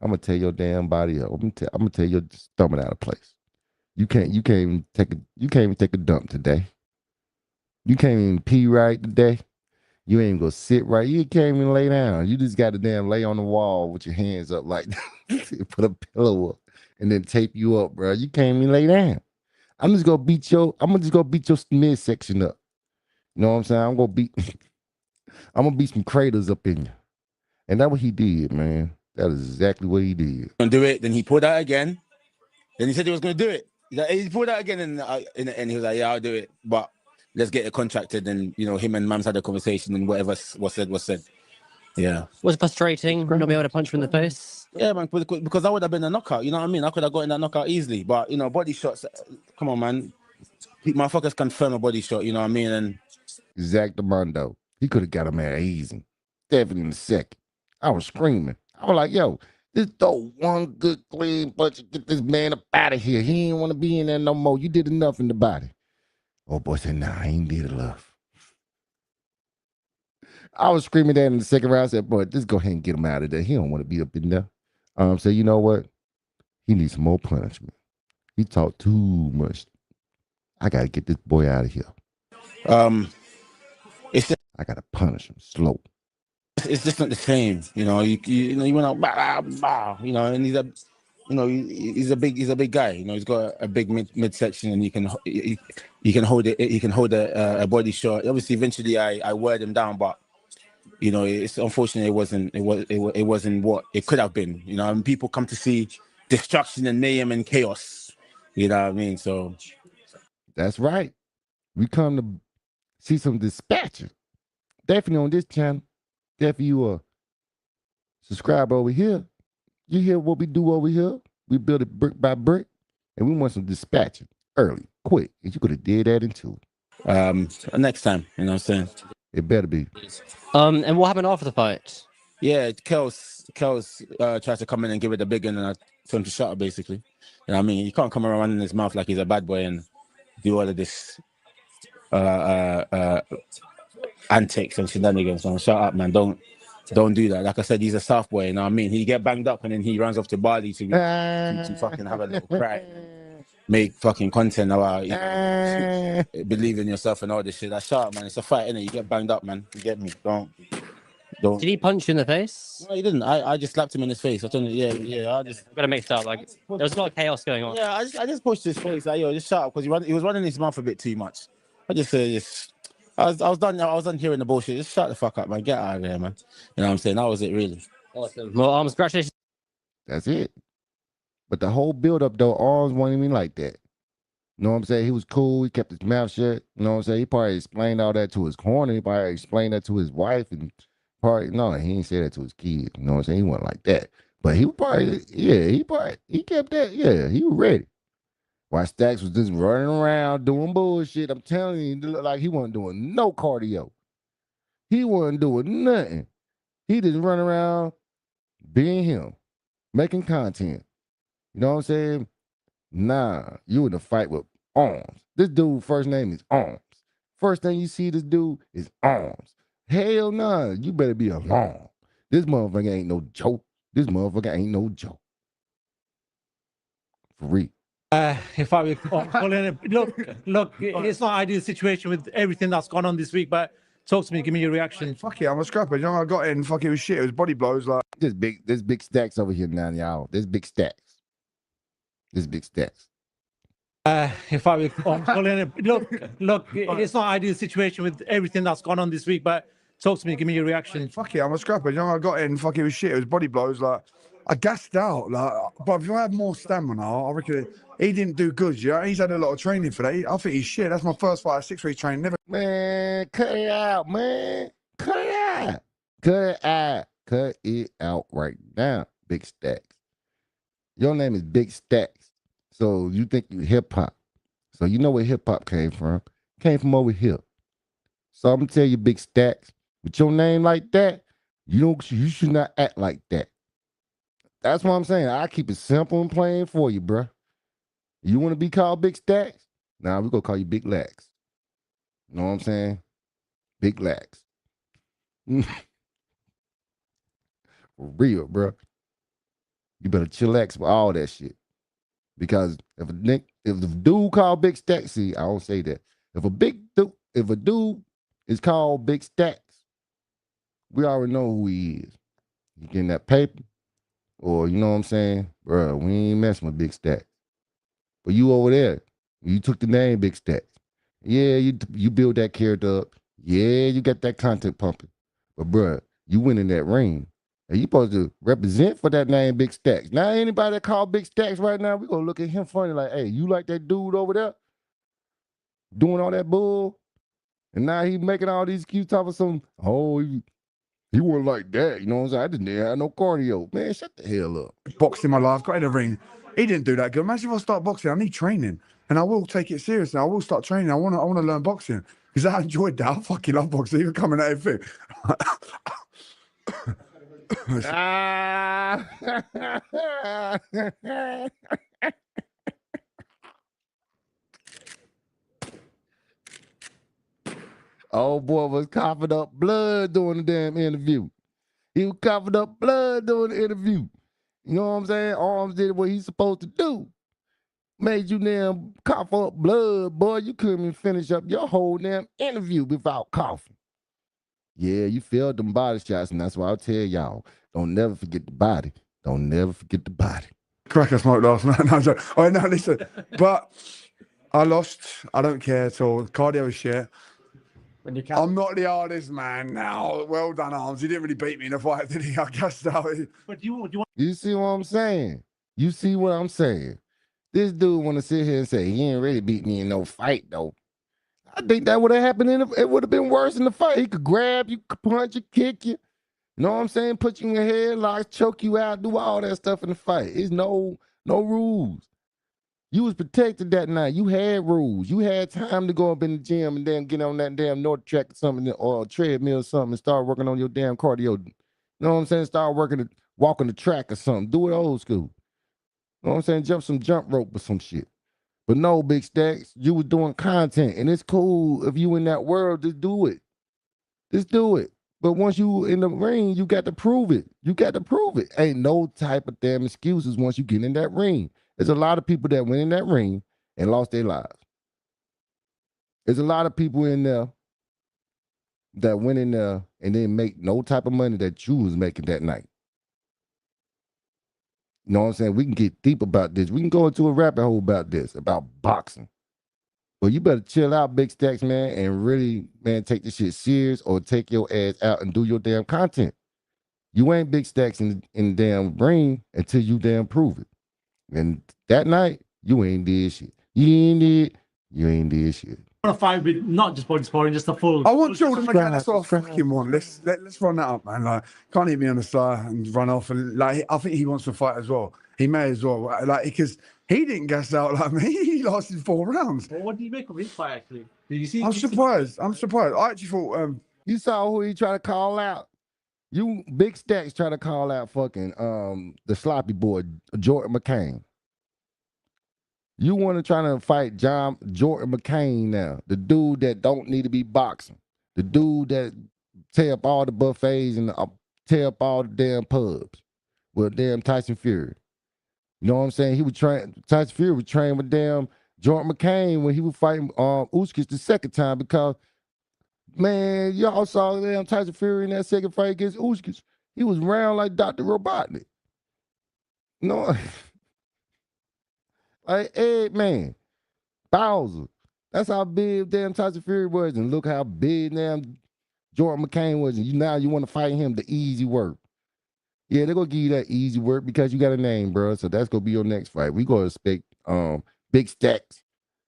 I'm gonna tear your damn body up. I'm gonna tear your stomach out of place. You can't even take a dump today. You can't even pee right today. You ain't gonna sit right. You can't even lay down. You just got to damn lay on the wall with your hands up like put a pillow up and then tape you up, bro. You can't even lay down. I'm just gonna beat your midsection up. You know what I'm saying? I'm gonna beat some craters up in you. And that's what he did, man. That is exactly what he did. Gonna do it. Then he pulled out again. Then he said he was gonna do it. He pulled out again, and in the end, he was like, "Yeah, I'll do it, but let's get it contracted." And him and Mams had a conversation, and whatever was said. Yeah. Was it frustrating not being able to punch him in the face? Yeah, man, because that would have been a knockout. You know what I mean? I could have gotten that knockout easily, but body shots. Come on, man. Motherfuckers confirm a body shot. You know what I mean? And Exactamundo. He could have got him at easy. Definitely in the second. I was screaming. I was like, yo, just throw one good clean punch and get this man up out of here. He ain't want to be in there no more. You did enough in the body. Oh, boy said, nah, I ain't did enough. I was screaming that in the second round. I said, boy, just go ahead and get him out of there. He don't want to be up in there. So you know what? He needs some more punishment. He talked too much. I got to get this boy out of here. I got to punish him slow. It's just not the same, you went out, and he's a big guy, he's got a big midsection, and he can hold it. He can hold a body shot. Obviously, eventually, I weared him down, but it's unfortunate. It wasn't what it could have been. And people come to see destruction and mayhem and chaos. You know what I mean? So that's right. We come to see some dispatching. Definitely on this channel. Definitely you subscribe over here. You hear what we do over here? We build it brick by brick, and we want some dispatching early, quick. And you could have did that in two. Next time, you know what I'm saying? It better be. And what happened after the fight? Yeah, Kels tried to come in and give it a big one, and I told him to shut up, basically. You know what I mean? You can't come around in his mouth like he's a bad boy and do all of this antics and shenanigans. So shut up, man. Don't do that. Like I said, he's a South boy, you know what I mean? He get banged up and then he runs off to Bali to fucking have a little cry. Make fucking content about believe in yourself and all this shit. That's shut up, man. It's a fight, innit? You get banged up, man. You get me? Don't. Did he punch you in the face? No, he didn't. I just slapped him in his face. I told him, yeah. I got to mix up. Like there was a lot of chaos going on. Yeah, I just pushed his face. Like, yo, just shut up, because he was running his mouth a bit too much. I was done hearing the bullshit. Just shut the fuck up, man. Get out of there, man. You know what I'm saying? That was it, really. Awesome. Well, congratulations. That's it. But the whole build-up, though, Arms wasn't even like that. You know what I'm saying? He was cool. He kept his mouth shut. You know what I'm saying? He probably explained all that to his corner. He probably explained that to his wife. And no, he didn't say that to his kids. You know what I'm saying? He wasn't like that. But he kept that. Yeah, he was ready. While Stacks was just running around doing bullshit. I'm telling you, it looked like he wasn't doing no cardio. He wasn't doing nothing. He just run around being him, making content. You know what I'm saying? Nah, you in a fight with Arms. This dude first name is Arms. First thing you see this dude is Arms. Hell nah, you better be alarmed. This motherfucker ain't no joke. For real. If I look, it's not an ideal situation with everything that's gone on this week, but talk to me, give me your reaction. Fuck it, I'm a scrapper. I got in, fuck it was shit. It was body blows. Like There's big Stacks over here now, y'all. There's big Stacks. If I look, it's not an ideal situation with everything that's gone on this week, but talk to me, give me your reaction. Fuck it, I'm a scrapper. I got in, fuck it was shit. It was body blows. Like I gassed out. Like, but if I had more stamina, I reckon he didn't do good. Yeah, he's had a lot of training for that. I think he's shit. That's my first fight, 6 weeks training. Never. Man, cut it out, man. Cut it out right now, Big Stacks. Your name is Big Stacks. So you think you hip hop. So you know where hip hop came from. Came from over here. So I'm gonna tell you, Big Stacks, with your name like that, you should not act like that. That's what I'm saying. I keep it simple and plain for you, bruh. You want to be called Big Stacks? Nah, we're gonna call you Big Lax. You know what I'm saying? Big Lax. For real, bruh. You better chillax with all that shit. Because if the dude called Big Stacks, see, I don't say that. If a dude is called Big Stacks, we already know who he is. You getting that paper, or you know what I'm saying, bro? We ain't messing with Big Stacks. But you over there, you took the name Big Stacks. Yeah, you build that character up. Yeah, you got that content pumping. But bruh, you went in that ring. And you supposed to represent for that name Big Stacks. Now anybody that call Big Stacks right now, we gonna look at him funny like, hey, you like that dude over there? Doing all that bull? And now he making all these cute talk of some, oh, he wasn't like that. You know what I'm saying? I didn't have no cardio. Man, shut the hell up. Boxing my life, got in the ring. He didn't do that good. Imagine if I start boxing, I need training. And I will take it seriously. I will start training. I wanna learn boxing. Because I enjoyed that. I fucking love boxing. You're coming at it thing. Old boy was coughing up blood during the damn interview. He was coughing up blood during the interview. You know what I'm saying? Arms did what he's supposed to do. Made you damn cough up blood, boy. You couldn't even finish up your whole damn interview without coughing. Yeah, you feel them body shots, and that's why I'll tell y'all, don't never forget the body. Don't never forget the body. Crack I smoked last night. No, I'm joking. Oh, no, listen. But I lost. I don't care at all. Cardio is shit. I'm not the hardest man now. Well done, Arms. He didn't really beat me in a fight, did he? I guessed out. But you see what I'm saying? You see what I'm saying? This dude want to sit here and say he ain't really beat me in no fight, though. I think that would have happened it would have been worse in the fight. He could grab you, punch you, kick you. You know what I'm saying? Put you in your headlocks, choke you out, do all that stuff in the fight. It's no rules. You was protected that night. You had rules. You had time to go up in the gym and then get on that damn North track or something, or a treadmill or something, and start working on your damn cardio. You know what I'm saying? Start walking the track or something. Do it old school. You know what I'm saying? Jump some jump rope or some shit. But no, Big Stacks, you was doing content, and it's cool if you in that world, just do it. Just do it. But once you in the ring, you got to prove it. You got to prove it. Ain't no type of damn excuses once you get in that ring. There's a lot of people that went in that ring and lost their lives. There's a lot of people in there that went in there and didn't make no type of money that you was making that night. You know what I'm saying? We can get deep about this. We can go into a rabbit hole about this, about boxing. But you better chill out, Big Stacks, man, and really, man, take this shit serious or take your ass out and do your damn content. You ain't Big Stacks in the damn ring until you damn prove it. And that night, you ain't did shit. You ain't did shit. I want to fight with not just body sparring, just a full. I want Jordan to get that sort of fucking one. Let's run that up, man. Like, can't hit me on the side and run off. And like, I think he wants to fight as well. He may as well, like, because he didn't gas out like me. He lasted 4 rounds. Well, what do you make of his fight, actually? Did you see? I'm surprised. I actually thought. You saw who he tried to call out. You Big Stacks try to call out fucking the sloppy boy Jordan McCain. You want to try to fight Jordan McCain now, the dude that don't need to be boxing, the dude that tear up all the buffets and tear up all the damn pubs with damn Tyson Fury. You know what I'm saying? Tyson Fury was trained with damn Jordan McCain when he was fighting Usyk the second time because, man, y'all saw damn Tyson Fury in that second fight against Usyk. He was round like Dr. Robotnik. You know, like Eggman, Bowser. That's how big damn Tyson Fury was, and look how big damn Jordan McCain was. And now you want to fight him the easy work. Yeah, they're gonna give you that easy work because you got a name, bro. So that's gonna be your next fight. We gonna expect Big Stacks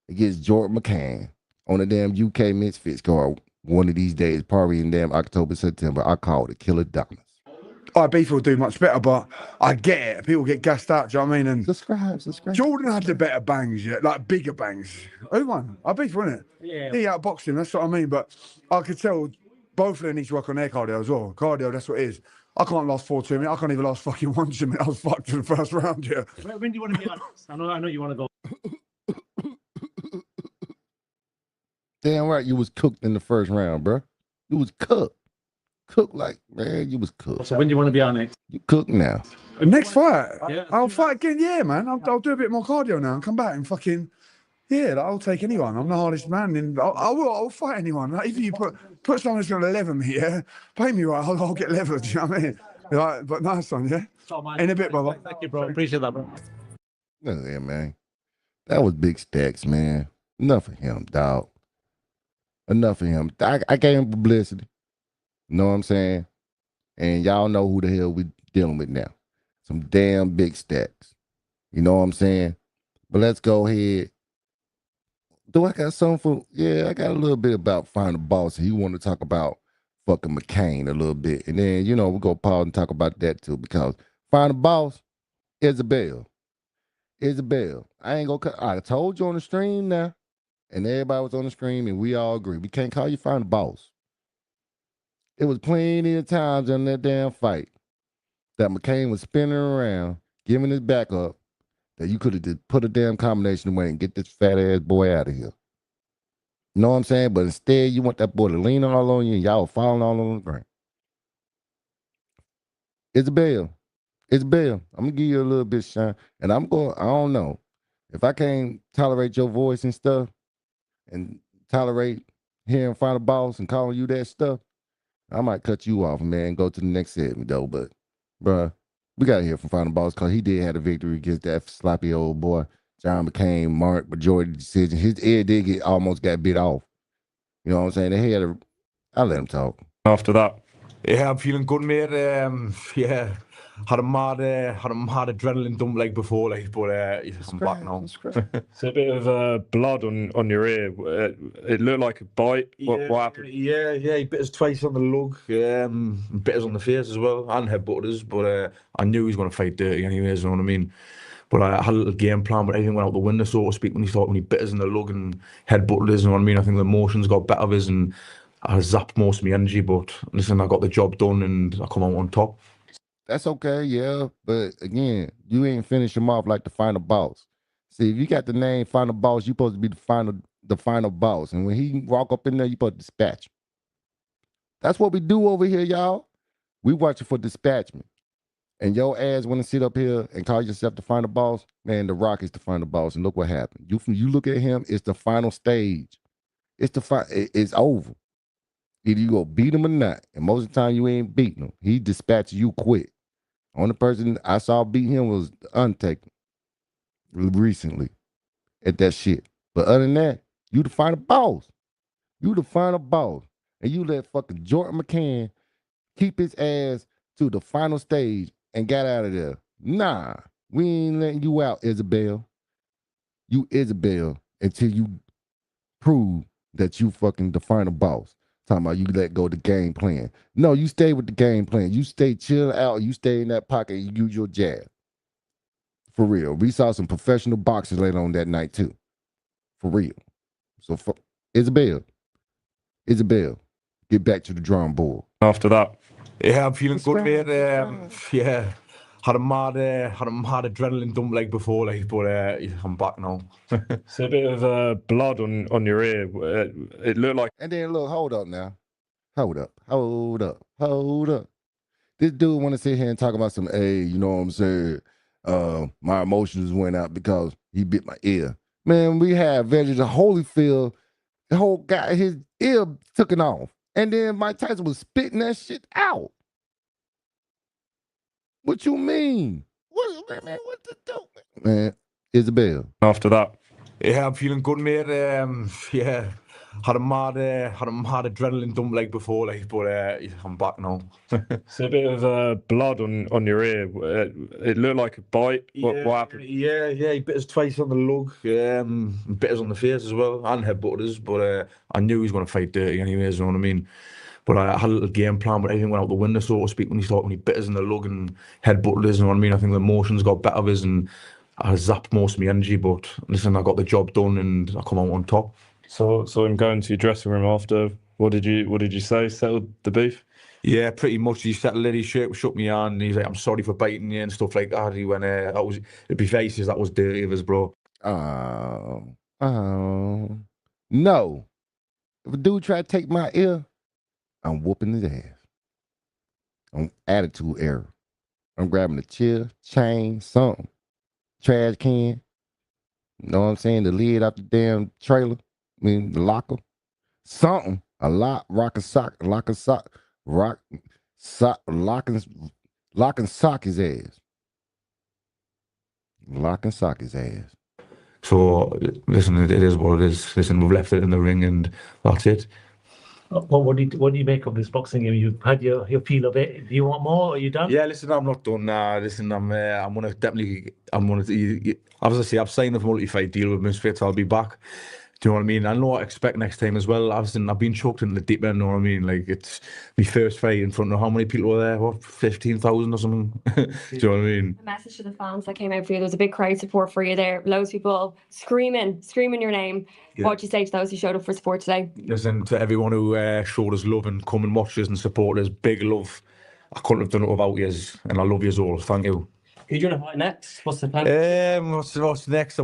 against Jordan McCain on the damn UK Misfits card one of these days, probably in damn October, September. I call it Killer Dominance. Beef will do much better, but I get it. People get gassed out, do you know what I mean? And subscribe. Jordan had the better bangs, yeah, like bigger bangs. Who won? Beef, wasn't it? Yeah. He outboxed him, that's what I mean. But I could tell both of them need to work on their cardio as well. Cardio, that's what it is. I can't last 4 2 minutes. I can't even last fucking 1 2 minutes. I was fucked in the first round, yeah. When do you want to be honest? I know you want to go. Damn right, you was cooked in the first round, bro. You was cooked. Cooked like, man, you was cooked. So when do you want to be on next? You cooked now. Next fight? Yeah, I'll fight again, yeah, man. I'll do a bit more cardio now and come back and fucking, Yeah, like, I'll take anyone. I'm the hardest man. And I'll fight anyone. Like, if you put someone that's going to lever me, yeah, pay me right, I'll get levered. You know what I mean? Like, but nice one, yeah. In a bit, brother. Thank you, bro. Appreciate that, bro. Yeah, man. That was big stacks, man. Enough of him, dog. Enough of him. I gave him publicity. You know what I'm saying? And y'all know who the hell we dealing with now. Some damn big stacks. You know what I'm saying? But let's go ahead. Do I got something for? Yeah, I got a little bit about Final Boss. He want to talk about fucking McCain a little bit. And then, you know, we're going to pause and talk about that too, because Final Boss, Isabel. I ain't going to, I told you on the stream now, and everybody was on the stream, and we all agree. We can't call you Final Boss. It was plenty of times in that damn fight that McCain was spinning around, giving his back up, that you could have just put a damn combination away and get this fat ass boy out of here. You know what I'm saying? But instead, you want that boy to lean all on you and y'all falling all on the ground. Isabel, I'm going to give you a little bit, Sean. And I don't know. If I can't tolerate your voice and stuff and tolerate hearing Final Boss and calling you that stuff, I might cut you off, man, and go to the next segment, though. But, bruh, we got to hear from Final Boss because he did have a victory against that sloppy old boy, John McCain, majority decision. His ear did almost got bit off. You know what I'm saying? I'll let him talk. After that. Yeah, I'm feeling good, mate. Yeah, had a mad adrenaline dump like before, like, but I'm back now. It's a bit of blood on your ear. It looked like a bite. What happened? Yeah, he bit us twice on the lug, bit us on the face as well, and headbutted us, but I knew he was going to fight dirty anyways, you know what I mean? But I had a little game plan, but everything went out the window, so to speak, when he bit us in the lug and headbutted us, you know what I mean? I think the emotions got better of us, and I zapped most of my energy, but listen, I got the job done and I come out on top. That's okay, yeah. But again, you ain't finish him off like the Final Boss. See, if you got the name Final Boss, you supposed to be the final boss. And when he walk up in there, you supposed to dispatch him. That's what we do over here, y'all. We watching for dispatchment. And your ass want to sit up here and call yourself the final boss, man, The Rock is the final boss. And look what happened. You look at him, it's the final stage. It's over. Either you go beat him or not. And most of the time you ain't beating him. He dispatches you quick. Only person I saw beat him was the Undertaker recently at that shit. But other than that, you the final boss. You the final boss. And you let fucking Jordan McCann keep his ass to the final stage and got out of there. Nah, we ain't letting you out, Isabel. You Isabel until you prove that you fucking the final boss. Talking about you let go of the game plan. No, you stay with the game plan. You stay chill out. You stay in that pocket. You use your jab. For real. We saw some professional boxers later on that night too. For real. So Isabel, get back to the drawing board. After that. Yeah, I'm feeling good, mate. Yeah, had a mad adrenaline dump like before, like, but I'm back now. It's a bit of blood on your ear. It looked like. And then look, hold up now. Hold up. This dude want to sit here and talk about some, hey, you know what I'm saying? My emotions went out because he bit my ear. Man, we had Veggie the Holyfield, the whole guy, his ear took it off. And then Mike Tyson was spitting that shit out. What you mean? What to do? Man, Isabel. After that. Yeah, I'm feeling good, mate. Yeah, had a mad adrenaline dump like before, like, but I'm back now. It's a bit of blood on your ear. It looked like a bite. What happened? Yeah, he bit us twice on the lug, bit us on the face as well, and headbutted us, but I knew he was going to fight dirty anyways, you know what I mean? But I had a little game plan, but everything went out the window, so to speak, when he bit us in the lug and headbutted us, you know what I mean? I think the emotions got better of us, and I zapped most of my energy, but listen, I got the job done and I come out on top. So him going to your dressing room after, what did you say? Settled the beef? Yeah, pretty much. He settled it, he shook me hand, and he's like, I'm sorry for biting you and stuff like that. He went, it'd be faces, that was dirty of us, bro. No. If a dude try to take my ear, I'm whooping his ass. I'm attitude error. I'm grabbing a chair, chain, something. Trash can. You know what I'm saying? The lid out the damn trailer. I mean, the locker. Something. A lot. Lock and sock. Lock and sock. Lock and sock his ass. Lock and sock his ass. So listen, it is what it is. Listen, we've left it in the ring, and that's it. What do you make of this boxing game? You've had your feel of it. Do you want more? Are you done? Yeah, listen, I'm not done. Listen, I'm gonna definitely, as I say, I've signed a multi-fight deal with Misfits. I'll be back. Do you know what I mean? I know what I expect next time as well. I've been choked into the deep end. You know what I mean? Like, it's my first fight in front of how many people were there? What, 15,000 or something? Do you know what I mean? A message to the fans that came out for you. There was a big crowd support for you there. Loads of people screaming your name. Yeah. What do you say to those who showed up for support today? Listen, to everyone who showed us love and come and watched us and support us, big love. I couldn't have done it without you, and I love you all. Thank you. Who do you want to fight next? What's the plan? What's next?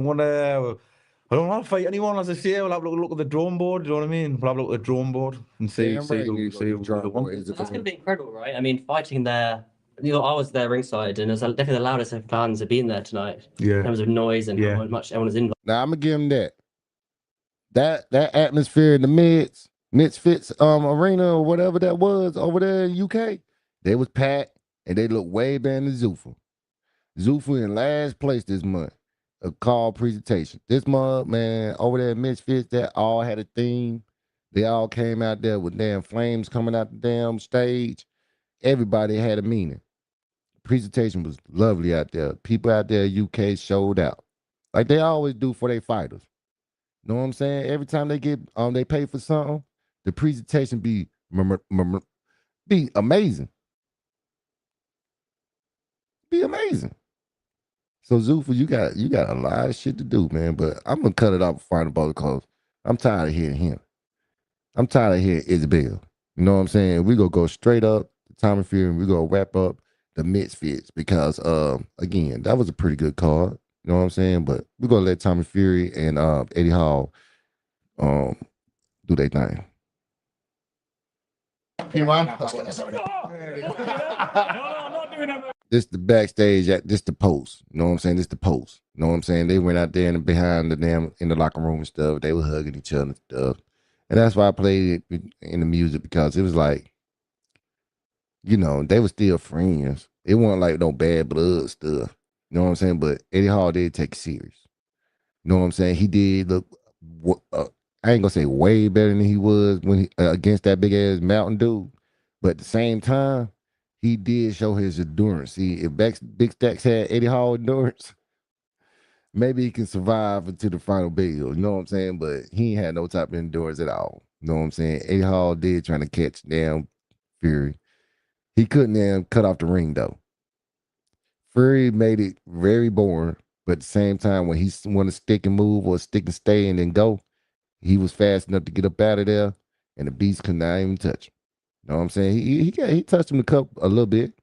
I don't want to fight anyone, as I say. We'll have a look at the drawing board. Do you know what I mean? We'll have a look at the drawing board and see who That's going to be incredible, right? I mean, fighting there. I was there ringside, and it was definitely the loudest fans have been there tonight. Yeah. In terms of noise and how much everyone is involved. Now I'm gonna give him that. That atmosphere in the Misfits arena or whatever that was over there in UK, they was packed and they looked way better than Zuffa. Zuffa in last place this month. A call presentation. This month, man, over there at Misfits, that all had a theme. They all came out there with damn flames coming out the damn stage. Everybody had a meaning. Presentation was lovely out there. People out there in UK showed out. Like they always do for their fighters. You know what I'm saying? Every time they get they pay for something, the presentation be amazing. Be amazing. So Zuffa, you got a lot of shit to do, man. But I'm gonna cut it off before the ball because I'm tired of hearing him. I'm tired of hearing Isabel. You know what I'm saying? We gonna go straight up to Tommy Fury and we gonna wrap up the Misfits because again, that was a pretty good card. You know what I'm saying? But we're gonna let Tommy Fury and Eddie Hall do their thing. Hey man, This the backstage, this the post. You know what I'm saying? This the post. You know what I'm saying? They went out there and behind the damn in the locker room and stuff. They were hugging each other and stuff. And that's why I played it in the music because it was like, you know, they were still friends. It wasn't like no bad blood stuff. You know what I'm saying? But Eddie Hall did take it serious. You know what I'm saying? He did look, I ain't gonna say way better than he was when he against that big ass mountain dude. But at the same time, he did show his endurance. See, if Big Stacks had Eddie Hall endurance, maybe he can survive until the final bell. You know what I'm saying? But he ain't had no type of endurance at all. You know what I'm saying? Eddie Hall did trying to catch damn Fury. He couldn't damn cut off the ring though. Fury made it very boring, but at the same time, when he want to stick and move or stick and stay and then go, he was fast enough to get up out of there, and the Beast could not even touch him. You know what I'm saying? He touched him a little bit,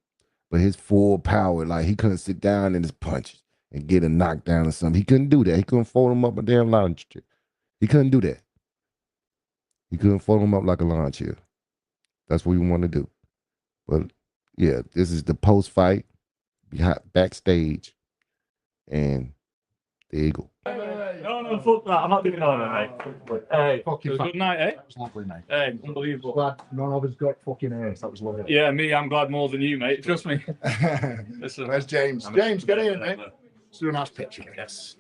but his full power, like he couldn't sit down in his punches and get a knockdown or something. He couldn't do that. He couldn't fold him up a damn launch chair. He couldn't do that. He couldn't fold him up like a lawn chair. That's what we want to do. But yeah, this is the post fight backstage, and there you go. No, fuck that. I'm not doing that, mate. Hey, fucking good night, eh? It was lovely, mate. Hey, unbelievable. Glad none of us got fucking ass. That was lovely. Yeah, I'm glad more than you, mate. Trust me. Listen, Where's James? James, get in, mate. Let's do a nice picture. Yes.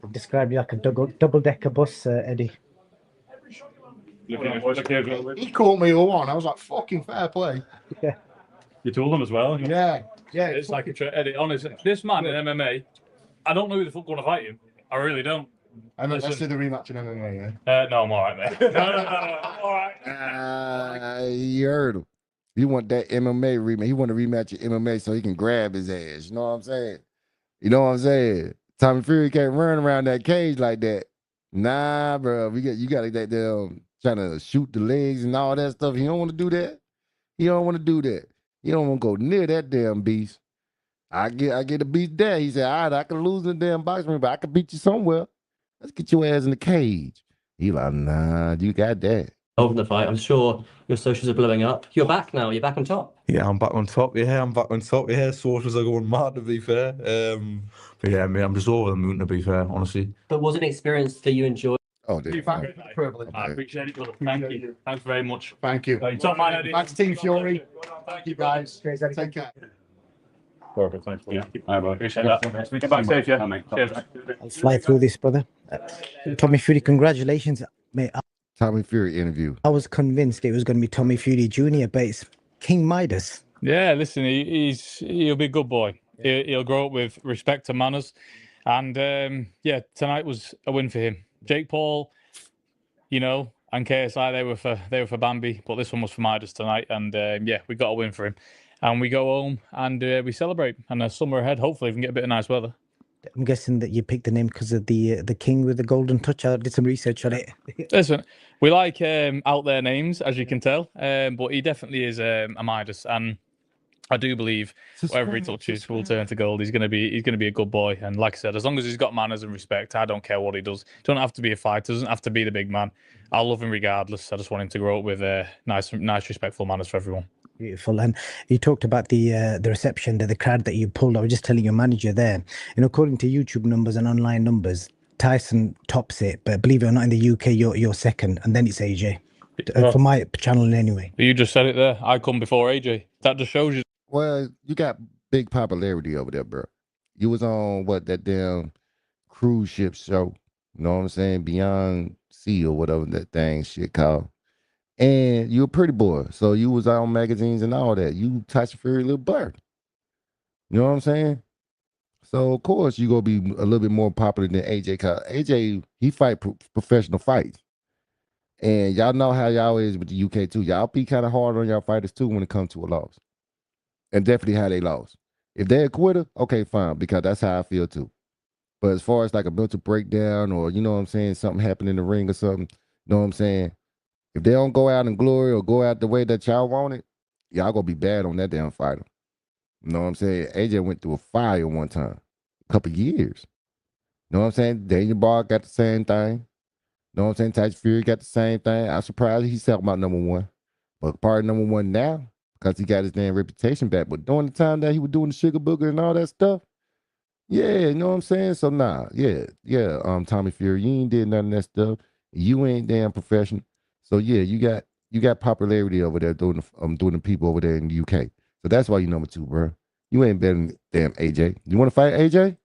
I've described you like a double-decker bus, Eddie. He called me all on. I was like, fucking fair play. Yeah. You told them as well. Yeah. It's like Eddie. Honestly, this man in MMA, I don't know who the fuck going to fight him. I really don't. And let's do the rematch in MMA, yeah? No, I'm all right, mate. No, I'm all right. You heard him. You want that MMA rematch. He want to rematch your MMA so he can grab his ass. You know what I'm saying? You know what I'm saying? Tommy Fury can't run around that cage like that. Nah, bro. You got to get them trying to shoot the legs and all that stuff. He don't want to do that. He don't want to do that. He don't want to go near that damn beast. I get a beast there. He said, all right, I can lose in the damn boxing ring, but I can beat you somewhere. Let's get your ass in the cage. He like, nah, you got that. Over the fight. I'm sure your socials are blowing up. You're back now. You're back on top. Yeah, I'm back on top. Yeah, I'm back on top. Yeah, socials are going mad, to be fair. But yeah, mate, I'm just over the moon, to be fair, honestly. But was it an experience that you enjoyed? Oh, dude. I appreciate it, brother. Thank you. Thanks very much. Thank you. Top man, thanks, Team Fury. Thank you, guys. Take care. Perfect, thanks. Yeah, I appreciate that. Get back safe, yeah. Cheers. I'll fly through this, brother. Tommy Fury, congratulations, mate. Tommy Fury interview. I was convinced it was going to be Tommy Fury Jr., but it's King Midas. Yeah, listen, he'll be a good boy. He'll grow up with respect to manners, and yeah, tonight was a win for him. Jake Paul, you know, and KSI, they were for Bambi, but this one was for Midas tonight, and yeah, we got a win for him, and we go home and we celebrate. And the summer ahead, hopefully, we can get a bit of nice weather. I'm guessing that you picked the name because of the king with the golden touch. I did some research on it. Listen, we like out there names, as you can tell, but he definitely is a Midas, and I do believe wherever he touches will turn to gold. He's gonna be a good boy, and like I said, as long as he's got manners and respect, I don't care what he does. Don't have to be a fighter, doesn't have to be the big man. I'll love him regardless. I just want him to grow up with nice, respectful manners for everyone. Beautiful. And you talked about the reception, the crowd that you pulled. I was just telling your manager there, according to YouTube numbers and online numbers, Tyson tops it, but believe it or not, in the UK, you're second, and then it's AJ. For my channel anyway. You just said it there. I come before AJ. That just shows you. Well, you got big popularity over there, bro. You was on that damn cruise ship show. You know what I'm saying? Beyond Sea or whatever that thing shit called. And you a pretty boy, so you was on magazines and all that. You Tyson Fury little bird. You know what I'm saying? So of course you gonna be a little bit more popular than AJ. Cause AJ, he fight professional fights, and y'all know how y'all is with the UK too. Y'all be kind of hard on y'all fighters too when it comes to a loss, and definitely how they lost. If they're a quitter, okay, fine, because that's how I feel too. But as far as like a mental breakdown or you know what I'm saying, something happened in the ring or something, you know what I'm saying? If they don't go out in glory or go out the way that y'all want it, y'all gonna be bad on that damn fighter. You know what I'm saying? AJ went through a fire one time, a couple years. You know what I'm saying? Daniel Barr got the same thing. You know what I'm saying? Tyson Fury got the same thing. I'm surprised he's talking about #1. But part of #1 now, because he got his damn reputation back. But during the time that he was doing the sugar booger and all that stuff, yeah, you know what I'm saying? So nah, yeah, Tommy Fury, you ain't did none of that stuff. You ain't damn professional. So yeah, you got popularity over there doing the people over there in the UK. So that's why you #2, bro. You ain't better than damn AJ. You want to fight AJ?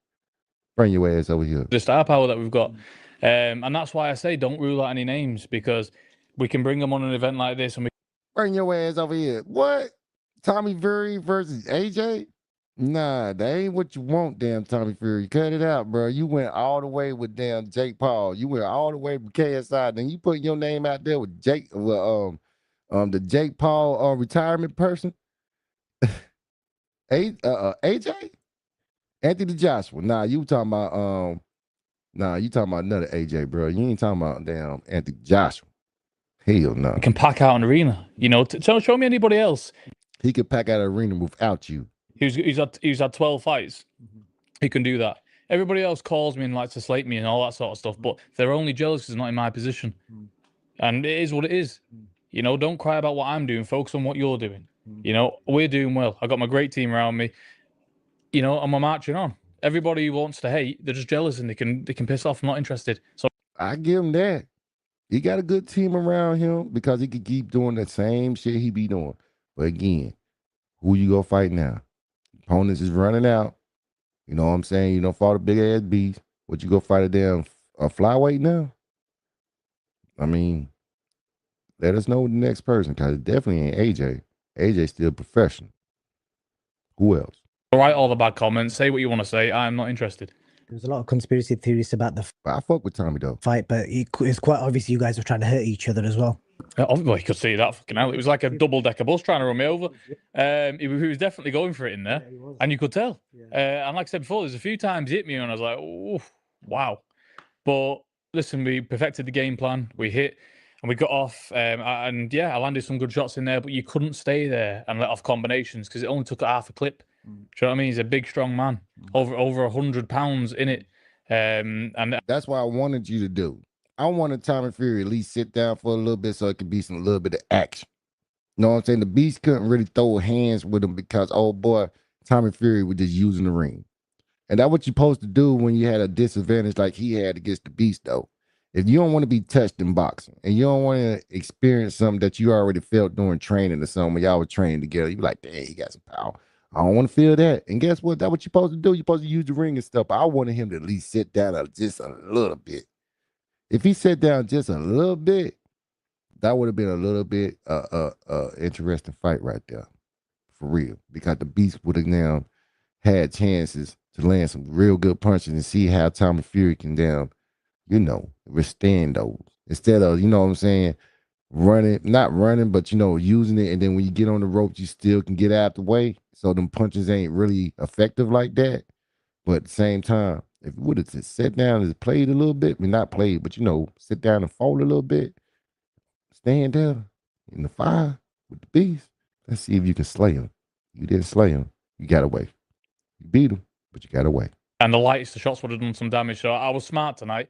Bring your ass over here. The star power that we've got, and that's why I say don't rule out any names, because we can bring them on an event like this and we bring your ass over here. What? Tommy Fury versus AJ? Nah, that ain't what you want, damn Tommy Fury. Cut it out, bro. You went all the way with damn Jake Paul. You went all the way with KSI. Then you put your name out there with Jake, the Jake Paul retirement person. AJ? Anthony Joshua. Nah, you talking about another AJ, bro. You ain't talking about damn Anthony Joshua. Hell no. can pack out an arena. You know, show me anybody else. He could pack out an arena without you. He's had 12 fights. He can do that. Everybody else calls me and likes to slate me and all that sort of stuff, but they're only jealous because it's not in my position. And it is what it is. You know, don't cry about what I'm doing. Focus on what you're doing. You know, we're doing well. I got my great team around me. You know, and we're marching on. Everybody who wants to hate, they're just jealous and they can piss off. I'm not interested. So I give him that. He got a good team around him because he could keep doing the same shit he be doing. But again, who you go fight now? Opponents is running out. You know what I'm saying? You don't fought a big ass beast. What you go fight a damn flyweight now? I mean, let us know the next person, because it definitely ain't AJ. AJ still professional. Who else? Write all the bad comments. Say what you want to say. I'm not interested. There's a lot of conspiracy theories about the I fuck with Tommy though. Fight, but it's quite obvious you guys were trying to hurt each other as well. Obviously, you could see that fucking hell. It was like a double-decker bus trying to run me over. He was definitely going for it in there, and you could tell. And like I said before, there's a few times he hit me, and I was like, "Oh, wow!" But listen, we perfected the game plan. We hit, and we got off. And yeah, I landed some good shots in there, but you couldn't stay there and let off combinations because it only took half a clip. Do you know what I mean? He's a big, strong man, over 100 pounds in it. And that's what I wanted you to do. I wanted Tommy Fury at least sit down for a little bit so it could be some little bit of action. You know what I'm saying? The Beast couldn't really throw hands with him because, oh boy, Tommy Fury was just using the ring. And that's what you're supposed to do when you had a disadvantage like he had against the Beast, though. If you don't want to be touched in boxing and you don't want to experience something that you already felt during training or something when y'all were training together, you be like, dang, he got some power. I don't want to feel that. And guess what? That's what you're supposed to do. You're supposed to use the ring and stuff. I wanted him to at least sit down just a little bit. If he sat down just a little bit, that would have been a little bit interesting fight right there. For real. Because the Beast would have now had chances to land some real good punches and see how Tommy Fury can withstand those. Instead of, you know what I'm saying, not running, but, using it. And then when you get on the ropes, you still can get out the way. So them punches ain't really effective like that. But at the same time, if you would have just sat down and played a little bit, not played, but, sit down and fold a little bit, stand there in the fire with the Beast. Let's see if you can slay him. You didn't slay him. You got away. You beat him, but you got away. And the lightest, the shots would have done some damage. So I was smart tonight.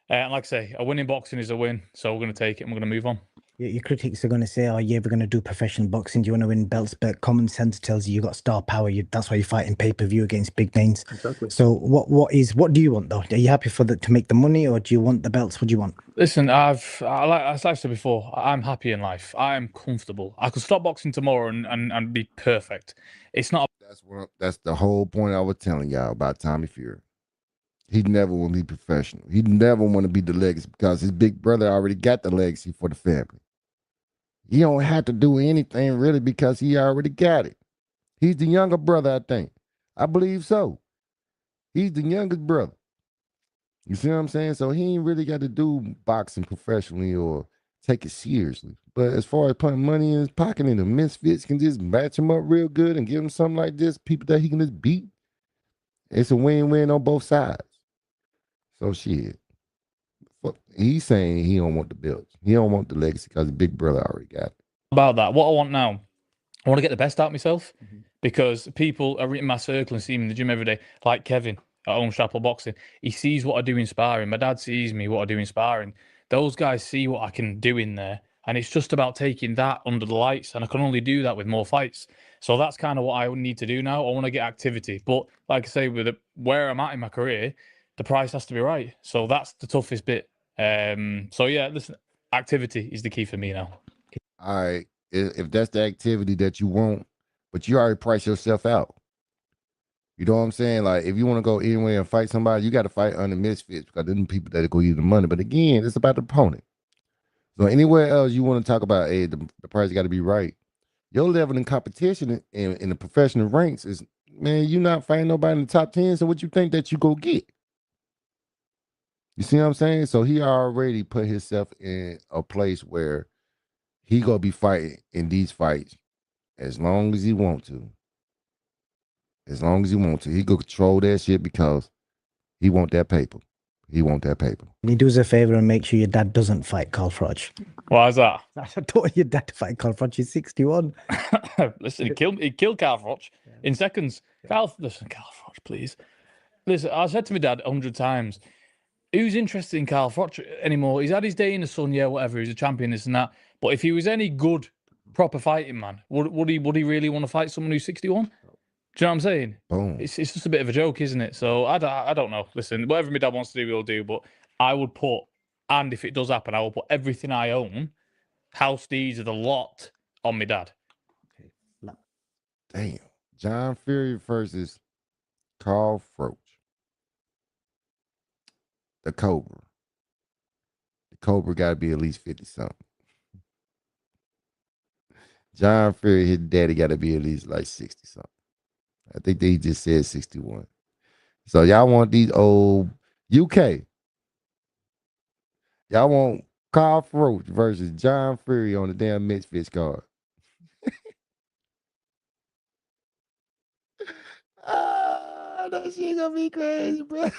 And like I say, a win in boxing is a win. So we're going to take it and we're going to move on. Your critics are going to say, "Oh, you're ever going to do professional boxing? Do you want to win belts?" But common sense tells you got star power. That's why you fight in pay-per-view against big names. Exactly. So what do you want though? Are you happy to make the money, or do you want the belts? What do you want? Listen, as I've said before, I'm happy in life. I'm comfortable. I could stop boxing tomorrow and be perfect. It's not. That's the whole point I was telling y'all about Tommy Fury. He never want to be professional. He never want to be the legacy because his big brother already got the legacy for the family. He don't have to do anything really because he already got it. He's the younger brother, I think. I believe so. He's the youngest brother. You see what I'm saying? So he ain't really got to do boxing professionally or take it seriously. But as far as putting money in his pocket and the misfits can just match him up real good and give him something like this, people that he can just beat, it's a win-win on both sides. So shit. He's saying he don't want the belts. He don't want the legacy because the big brother already got it. About that, what I want now, I want to get the best out of myself because people are in my circle and see me in the gym every day, like Kevin at Home Chapel Boxing. He sees what I do in sparring. My dad sees me, what I do in sparring. Those guys see what I can do in there. And it's just about taking that under the lights. And I can only do that with more fights. So that's kind of what I need to do now. I want to get activity. But like I say, with where I'm at in my career, the price has to be right. So that's the toughest bit. So yeah, listen, activity is the key for me now. All right. If that's the activity that you want, but you already priced yourself out. You know what I'm saying? Like, if you want to go anywhere and fight somebody, you got to fight under misfits because they're the people that go use the money. But again, it's about the opponent. So anywhere else you want to talk about, hey, the price got to be right. Your level in competition in the professional ranks is, man, you're not fighting nobody in the top 10. So what you think that you go get? You see what I'm saying? So he already put himself in a place where he gonna be fighting in these fights as long as he want to. As long as he want to. He go control that shit because he want that paper. He want that paper. Can you do us a favor and make sure your dad doesn't fight Carl Froch? Why is that? I don't want your dad to fight Carl Froch. He's 61. Listen, he killed Carl Froch in seconds. Carl Froch, please. Listen, I said to my dad 100 times, who's interested in Carl Froch anymore? He's had his day in the sun, yeah, whatever. He's a champion, this and that. But if he was any good, proper fighting man, would he really want to fight someone who's 61? Do you know what I'm saying? Boom. It's just a bit of a joke, isn't it? So I don't know. Listen, whatever my dad wants to do, we'll do. But I would put, and if it does happen, I will put everything I own, house deeds of the lot, on my dad. Damn. John Fury versus Carl Froch. The Cobra. The Cobra got to be at least 50-something. John Fury, his daddy got to be at least like 60-something. I think they just said 61. So y'all want these old UK. Y'all want Carl Froch versus John Fury on the damn Misfits card. That shit gonna be crazy, bro.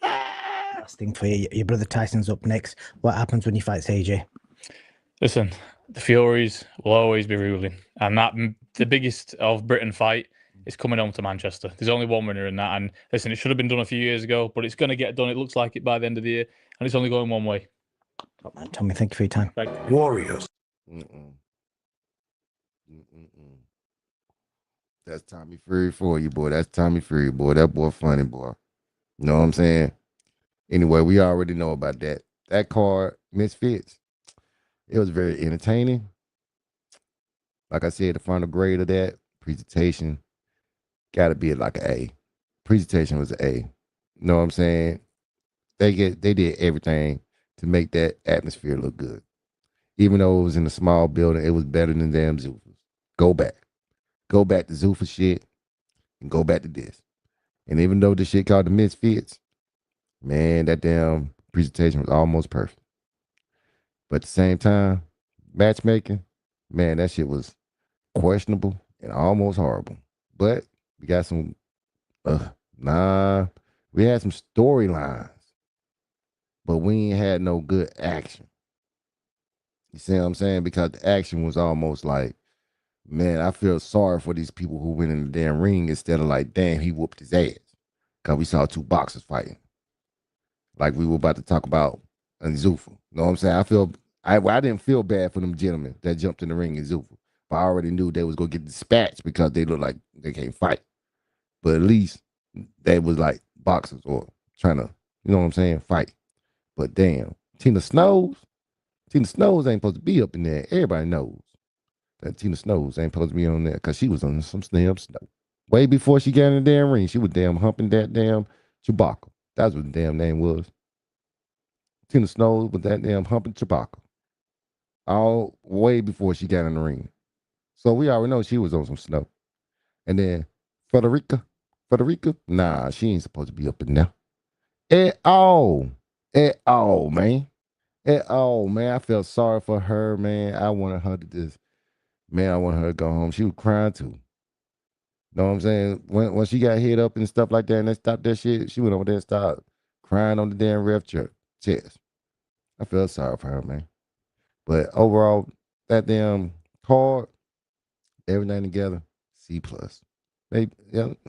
Last thing for you, your brother Tyson's up next. What happens when he fights AJ? Listen, the Furies will always be ruling. And that the biggest of Britain fight is coming home to Manchester. There's only one winner in that. And listen, it should have been done a few years ago, but it's going to get done. It looks like it by the end of the year. And it's only going one way. Top man, Tommy, thank you for your time. Warriors. That's Tommy Fury for you, boy. That's Tommy Fury, boy. That boy funny, boy. You know what I'm saying? Anyway, we already know about that. That card, Misfits, it was very entertaining. Like I said, the final grade of that presentation got to be like an A. Presentation was an A. You know what I'm saying? They did everything to make that atmosphere look good. Even though it was in a small building, it was better than damn Zufas. Go back. Go back to Zuffa shit and go back to this. And even though the shit called the Misfits, man, that damn presentation was almost perfect. But at the same time, matchmaking, man, that shit was questionable and almost horrible. But we got some, we had some storylines, but we ain't had no good action. You see what I'm saying? Because the action was almost like, man, I feel sorry for these people who went in the damn ring instead of like, damn, he whooped his ass. Because we saw two boxers fighting. Like we were about to talk about in Zuffa. You know what I'm saying? I didn't feel bad for them gentlemen that jumped in the ring in Zuffa. But I already knew they was going to get dispatched because they look like they can't fight. But at least they was like boxers or trying to, you know what I'm saying, fight. But damn, Tina Snows ain't supposed to be up in there. Everybody knows that Tina Snows ain't supposed to be on there because she was on some damn snow. Way before she got in the damn ring, she was damn humping that damn Chewbacca. That's what the damn name was. Tina Snows with that damn humping Chewbacca. All way before she got in the ring. So we already know she was on some snow. And then Frederica, nah, she ain't supposed to be up in there. At all, man. At all, man. I felt sorry for her, man. I wanted her to go home. She was crying too. Know what I'm saying? When she got hit up and stuff like that and they stopped that shit, she went over there and started crying on the damn ref chest. I felt sorry for her, man. But overall, that damn card, everything together, C+.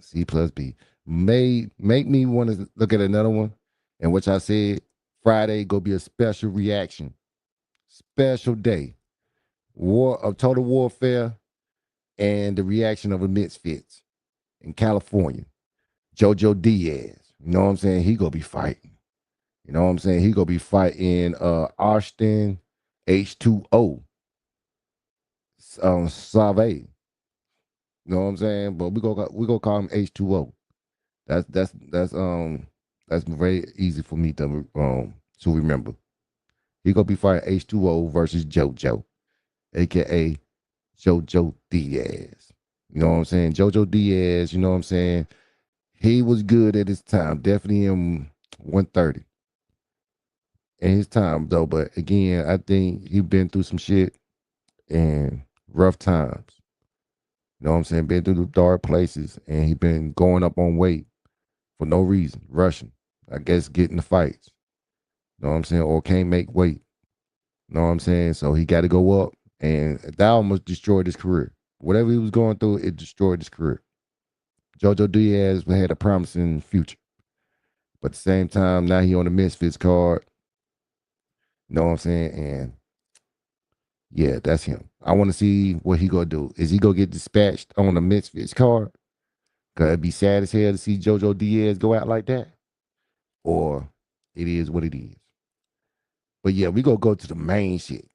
C plus B. Make me want to look at another one, and which I said Friday go be a special reaction, special day, war of total warfare, and the reaction of the Misfits in California. JoJo Diaz, you know what I'm saying? He gonna be fighting. You know what I'm saying? He gonna be fighting Austin H2O. Save. You know what I'm saying? But we gonna call him H2O. That's very easy for me to remember. He gonna be fighting H2O versus JoJo, aka JoJo Diaz. You know what I'm saying? JoJo Diaz, you know what I'm saying? He was good at his time, definitely in 130. In his time though, but again, I think he been through some shit and rough times. You know what I'm saying? Been through the dark places and he been going up on weight for no reason, rushing. I guess getting the fights. You know what I'm saying? Or can't make weight. You know what I'm saying? So he got to go up and that almost destroyed his career. Whatever he was going through, it destroyed his career. JoJo Diaz had a promising future. But at the same time, now he on the Misfits card. You know what I'm saying? And yeah, that's him. I want to see what he gonna do. Is he gonna get dispatched on the Misfits card? Cause it'd be sad as hell to see JoJo Diaz go out like that. Or it is what it is. But yeah, we gonna go to the main shit.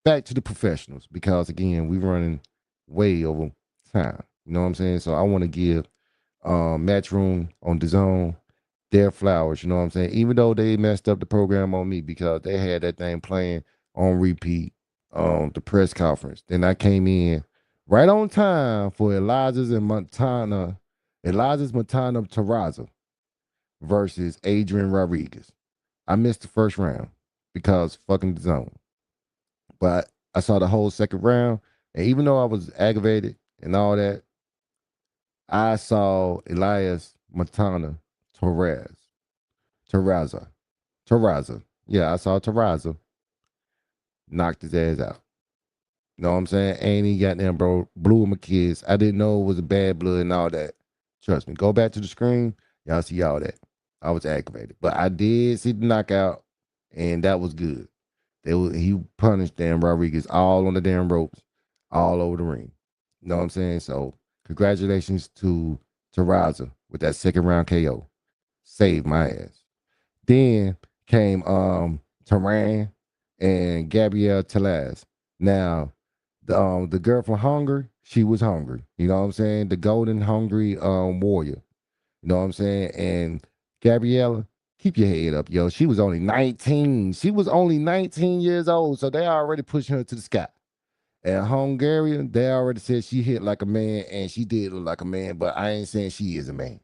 Back to the professionals. Because again, we running way over time. You know what I'm saying? So I want to give Matchroom on Dazn their flowers. You know what I'm saying? Even though they messed up the program on me because they had that thing playing on repeat the press conference. Then I came in right on time for Eliza's Montana Terraza versus Adrian Rodriguez. I missed the first round because fucking Dazn. But I saw the whole second round, and even though I was aggravated and all that, I saw Elias Montana Terraza. Yeah, I saw Terraza knocked his ass out. You know what I'm saying? And he got them, bro, blew him a kiss. I didn't know it was a bad blood and all that. Trust me. Go back to the screen. Y'all see all that. I was aggravated. But I did see the knockout, and that was good. He punished Dan Rodriguez all on the damn ropes, all over the ring. You know what I'm saying? So congratulations to Raza with that second round KO. Saved my ass. Then came Tehran and Gabrielle Telez. Now, the girl from Hungary, she was hungry. You know what I'm saying? The golden hungry warrior. You know what I'm saying? And Gabriella, keep your head up, yo. She was only 19. She was only 19 years old, so they already pushing her to the sky. And Hungarian, they already said she hit like a man, and she did look like a man, but I ain't saying she is a man.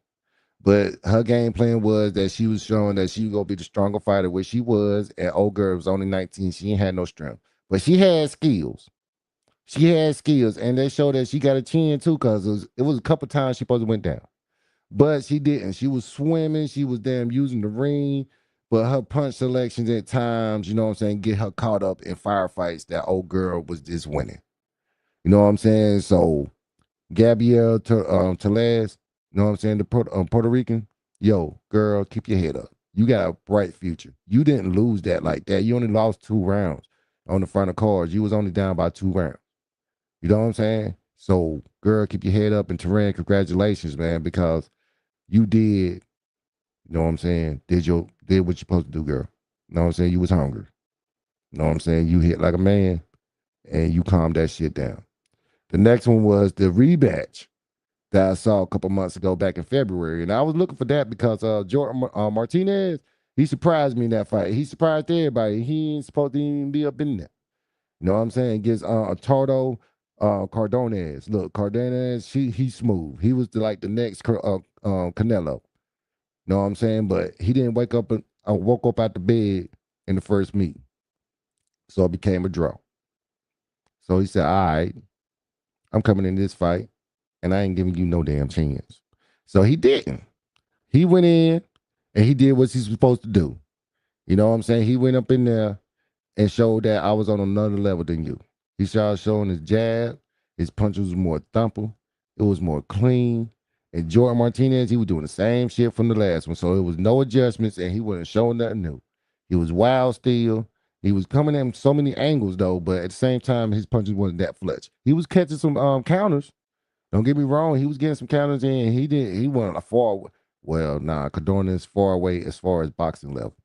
But her game plan was that she was showing that she was gonna be the stronger fighter, which she was, and old girl was only 19. She ain't had no strength. But she had skills. She had skills, and they showed that she got a chin too, because it was a couple times she supposed to went down. But she didn't. She was swimming. She was damn using the ring. But her punch selections at times, you know what I'm saying, get her caught up in firefights that old girl was just winning. You know what I'm saying? So Gabrielle Telez, you know what I'm saying, the Puerto Rican, yo, girl, keep your head up. You got a bright future. You didn't lose that like that. You only lost 2 rounds on the front of cards. You was only down by 2 rounds. You know what I'm saying? So, girl, keep your head up. And Tehran, congratulations, man, because you did, you know what I'm saying, did what you're supposed to do, girl. You know what I'm saying? You was hungry. You know what I'm saying? You hit like a man and you calmed that shit down. The next one was the rematch that I saw a couple months ago back in February. And I was looking for that because Jordan Martinez, he surprised me in that fight. He surprised everybody. He ain't supposed to even be up in there. You know what I'm saying? Against Tardo Cardones. Look, Cardones, he's smooth. He was like the next Canelo. You know what I'm saying? But he didn't woke up out the bed in the first meet. So it became a draw. So he said, all right, I'm coming in this fight, and I ain't giving you no damn chance. So he didn't. He went in, and he did what he's supposed to do. You know what I'm saying? He went up in there and showed that I was on another level than you. He started showing his jab. His punch was more thumper. It was more clean. And Jordan Martinez, he was doing the same shit from the last one. So it was no adjustments, and he wasn't showing nothing new. He was wild still. He was coming in so many angles, though, but at the same time, his punches wasn't that flush. He was catching some counters. Don't get me wrong. He was getting some counters in. He wasn't a far. Well, nah, Cardona is far away as far as boxing level.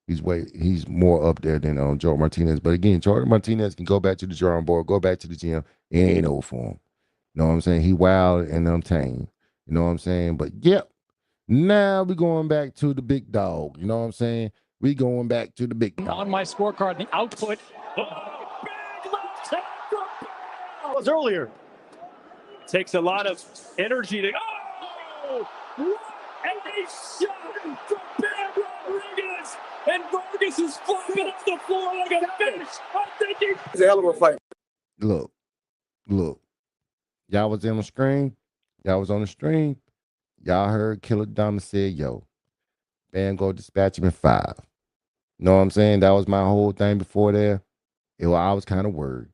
He's more up there than Jordan Martinez. But again, Jordan Martinez can go back to the drawing board, go back to the gym. It ain't over for him. You know what I'm saying? He wild and tame. You know what I'm saying? But yep. Now we're going back to the big dog. You know what I'm saying? We going back to the big dog. On my scorecard, the output. Was earlier. Takes a lot of energy to. Oh! And a shot from Bam Rodriguez. And Vargas is flopping off the floor like a fish. I think it's a hell of a fight. Look. Y'all was on the screen. Y'all was on the stream. Y'all heard Killer Donna said, yo, Bam go dispatch him in 5. You know what I'm saying? That was my whole thing before there. I was kind of worried.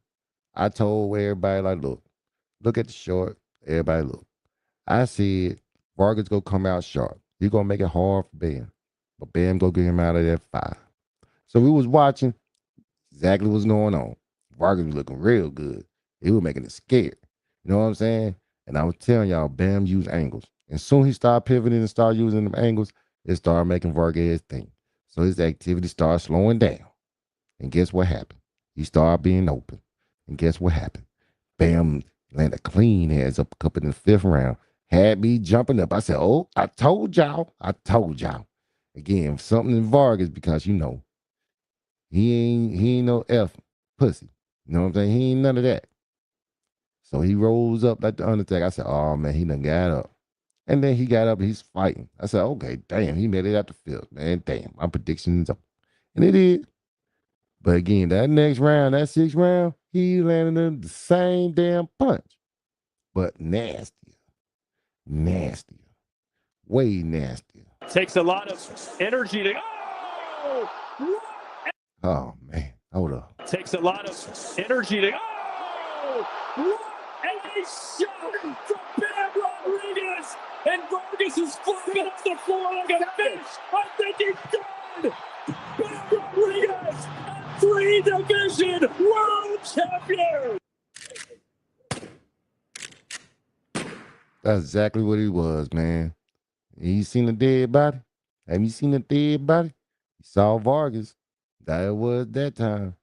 I told everybody, like, look at the short. Everybody look. I said, Vargas gonna come out sharp. He gonna make it hard for Bam. But Bam go get him out of there 5. So we was watching exactly what's going on. Vargas was looking real good. He was making it scared. You know what I'm saying? And I was telling y'all, Bam used angles. And soon he started pivoting and started using them angles, it started making Vargas think. So his activity started slowing down. And guess what happened? He started being open. And guess what happened? Bam landed clean heads up in the 5th round. Had me jumping up. I said, oh, I told y'all. Again, something in Vargas, because you know, he ain't no F pussy. You know what I'm saying? He ain't none of that. So he rolls up like the Undertaker. I said, oh man, he done got up. And then he got up and he's fighting. I said, okay, damn, he made it out the field. Man, damn, my prediction is up. And it is. But again, that next round, that 6th round, he landed the same damn punch. But nastier. Way nastier. Takes a lot of energy to. Oh man, hold up. Takes a lot of energy to. And a shot from Bam Rodriguez. And Vargas is flopping off the floor like a fish. I think he's done. Bam Rodriguez at 3 Division World Champion. That's exactly what he was, man. You seen the dead body? Have you seen the dead body? You saw Vargas. That it was that time.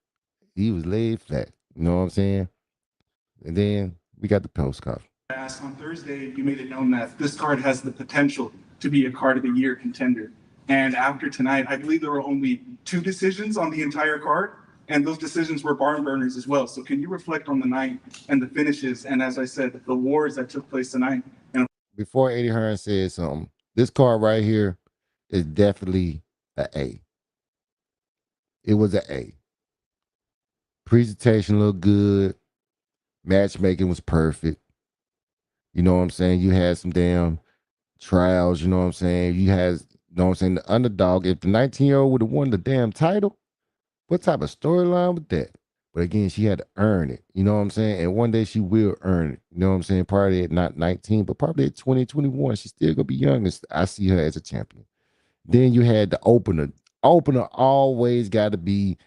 He was laid flat. You know what I'm saying? And then we got the postcard. On Thursday, you made it known that this card has the potential to be a card of the year contender. And after tonight, I believe there were only 2 decisions on the entire card, and those decisions were barn burners as well. So can you reflect on the night and the finishes, and as I said, the wars that took place tonight? And before Eddie Hearn said something, this card right here is definitely an A. It was an A. Presentation looked good. Matchmaking was perfect. You know what I'm saying? You had some damn trials, you know what I'm saying? You had, you know what I'm saying, the underdog. If the 19-year-old would have won the damn title, what type of storyline was that? But again, she had to earn it. You know what I'm saying? And one day she will earn it. You know what I'm saying? Probably at not 19, but probably at 20, 21. She's still gonna be young. I see her as a champion. Then you had the opener. Opener always got to be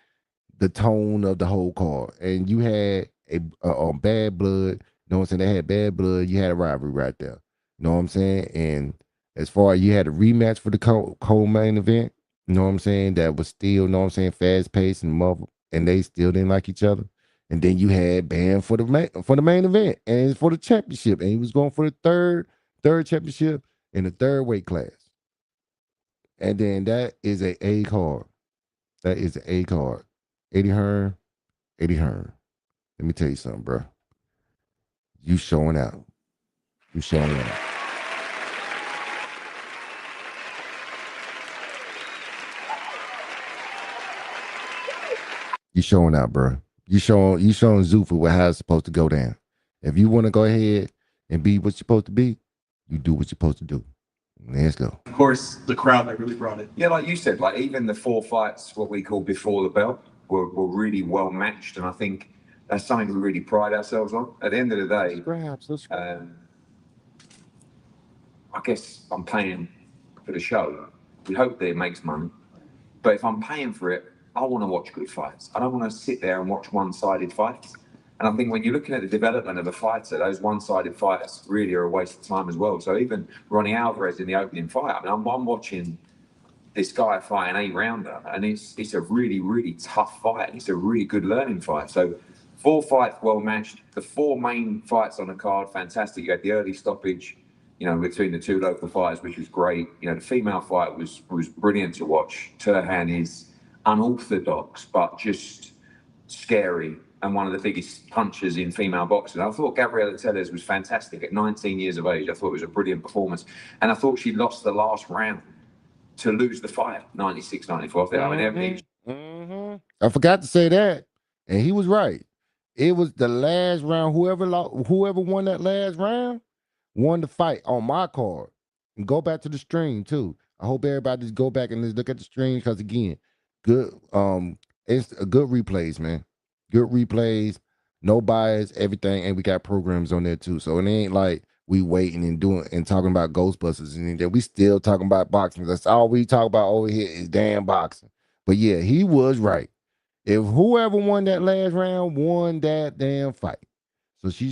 the tone of the whole card. And you had a bad blood. You know what I'm saying? They had bad blood. You had a rivalry right there. You know what I'm saying? And as far as you had a rematch for the co-main event, you know what I'm saying? That was still, you know what I'm saying, fast paced and they still didn't like each other. And then you had Bam for the main event and for the championship. And he was going for the third championship in the third weight class. And then that is A card. That is an A card. Eddie Hearn. Let me tell you something, bro. You showing out. You showing out. You showing out, bro. You showing Zuffa how it's supposed to go down. If you want to go ahead and be what you're supposed to be, you do what you're supposed to do. Let's go. of course, the crowd that really brought it. Yeah, like you said, like even the 4 fights, what we call before the belt, were really well matched, and I think that's something we really pride ourselves on. At the end of the day, I guess I'm paying for the show. We hope that it makes money, but if I'm paying for it, I want to watch good fights. I don't want to sit there and watch one-sided fights. And I think when you're looking at the development of a fighter, those one-sided fights really are a waste of time as well. So even Ronnie Alvarez in the opening fight, I mean, I'm watching this guy fight an 8-rounder, and it's a really, really tough fight. It's a really good learning fight. So 4 fights well matched. The 4 main fights on the card, fantastic. You had the early stoppage, you know, between the 2 local fighters, which was great. You know, the female fight was brilliant to watch. Turhan is unorthodox, but just scary, and one of the biggest punchers in female boxing. I thought Gabriela Tellez was fantastic at 19 years of age. I thought it was a brilliant performance. And I thought she lost the last round to lose the fight, 96-94. I mean, everything. I forgot to say that. And he was right. It was the last round. Whoever won that last round won the fight on my card. And go back to the stream too. I hope everybody just go back and just look at the stream, because again, good it's a good replays, man. Good replays, no bias, everything, and we got programs on there too. So it ain't like we waiting and doing and talking about Ghostbusters and that. We still talking about boxing. That's all we talk about over here is damn boxing. But yeah, he was right. If whoever won that last round won that damn fight. So she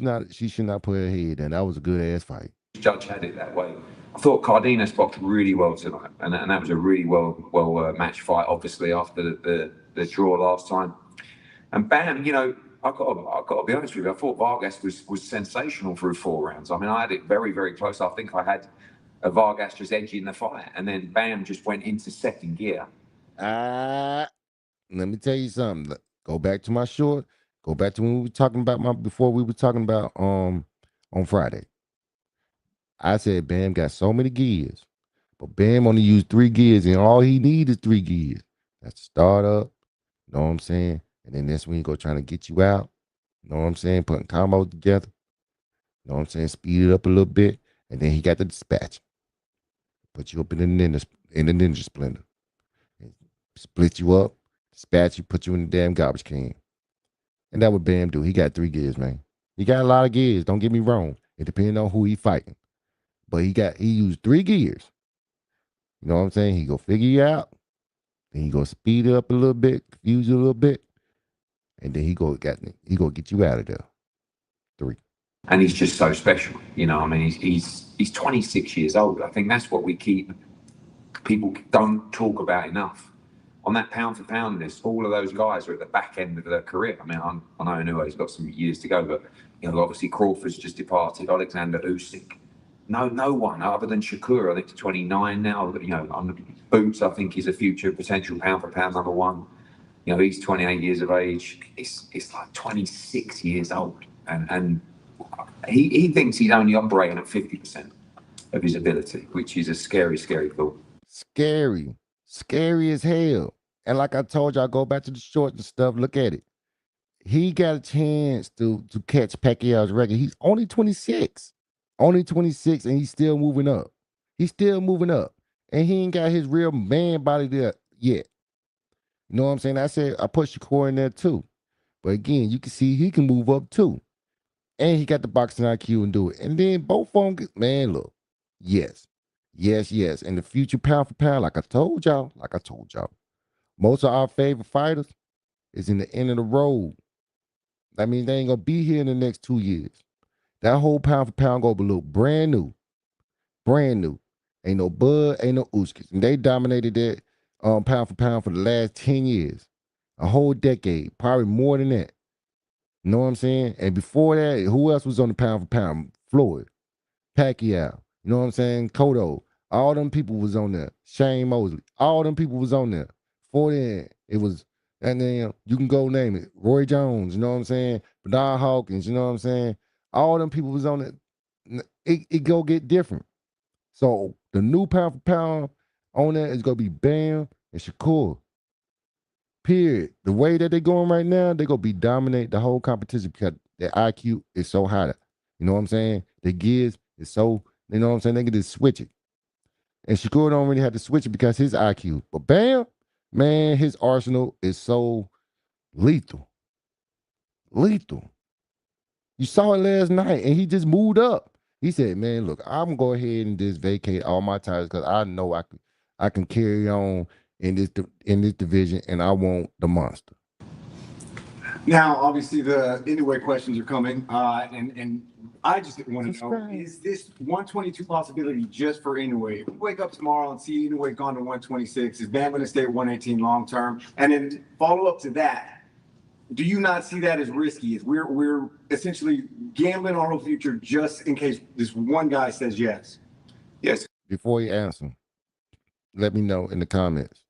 should not put her head in. That was a good ass fight. Judge had it that way. I thought Cardenas boxed really well tonight, and that was a really well matched fight. Obviously, after the draw last time, and Bam, you know, I got to be honest with you. I thought Vargas was sensational through 4 rounds. I mean, I had it very, very close. I think I had a Vargas just edging the fight, and then Bam just went into second gear. Let me tell you something. Go back to my short. Go back to when we were talking about before we were talking about on Friday. I said Bam got so many gears, but Bam only used 3 gears, and all he needs is 3 gears. That's the start up. You know what I'm saying? And then that's when he go trying to get you out. You know what I'm saying? Putting combos together. You know what I'm saying? Speed it up a little bit. And then he got the dispatch. Put you up in the ninja splendor. Split you up, dispatch you, put you in the damn garbage can. And that what Bam do. He got 3 gears, man. He got a lot of gears. Don't get me wrong. It depends on who he fighting. But he used 3 gears. You know what I'm saying? He go figure you out. Then he go speed it up a little bit, confuse you a little bit. and then he go get you out of there. 3. And he's just so special, you know. I mean, he's 26 years old. I think that's what people don't talk about enough. On that pound for pound list, all of those guys are at the back end of their career. I mean, I know Inue's got some years to go, but you know, obviously Crawford's just departed. Alexander Usyk, no one other than Shakur. I think he's 29 now. You know, on Boots, I think he's a future potential pound for pound #1. You know, he's 28 years of age. It's like 26 years old, and he thinks he's only operating at 50% of his ability, which is a scary thought. Scary as hell. And like I told you, I go back to the shorts and stuff. Look at it. He got a chance to catch Pacquiao's record. He's only 26. Only 26, and he's still moving up. He's still moving up. And he ain't got his real man body there yet. You know what I'm saying? I said I put Shakur in there too. But again, you can see he can move up too. And he got the boxing IQ and do it. And then both of them, man, look. Yes. And the future pound for pound, like I told y'all, most of our favorite fighters is in the end of the road. That means they ain't gonna be here in the next 2 years. That whole pound for pound gonna look brand new. Ain't no Bud, ain't no Usyk. And they dominated that pound for pound for the last 10 years. A whole decade, probably more than that. You know what I'm saying? And before that, who else was on the pound for pound? Floyd, Pacquiao, you know what I'm saying? Cotto. All them people was on there. Shane Mosley. All them people was on there. Before then, it was, and then you can go name it. Roy Jones, you know what I'm saying? Don Hawkins, you know what I'm saying? All them people was on it. It go get different. So the new pound for pound on there is gonna be Bam and Shakur. Period. The way that they're going right now, they're gonna be dominate the whole competition because their IQ is so high. You know what I'm saying? The gears is so, you know what I'm saying? They can just switch it. And Shakur don't really have to switch it because his IQ. But Bam, man, his arsenal is so lethal. You saw it last night, and he just moved up. He said, "Man, look, I'm gonna go ahead and just vacate all my titles because I know I can carry on in this division, and I want the monster." Now, obviously, the Inoue questions are coming, and I just want to know: is this 122 possibility just for Inoue? If we wake up tomorrow and see Inoue gone to 126, is Bam going to stay at 118 long term? And then follow up to that: do you not see that as risky? As we're essentially gambling on our future just in case this one guy says yes? Yes. Before you answer, let me know in the comments.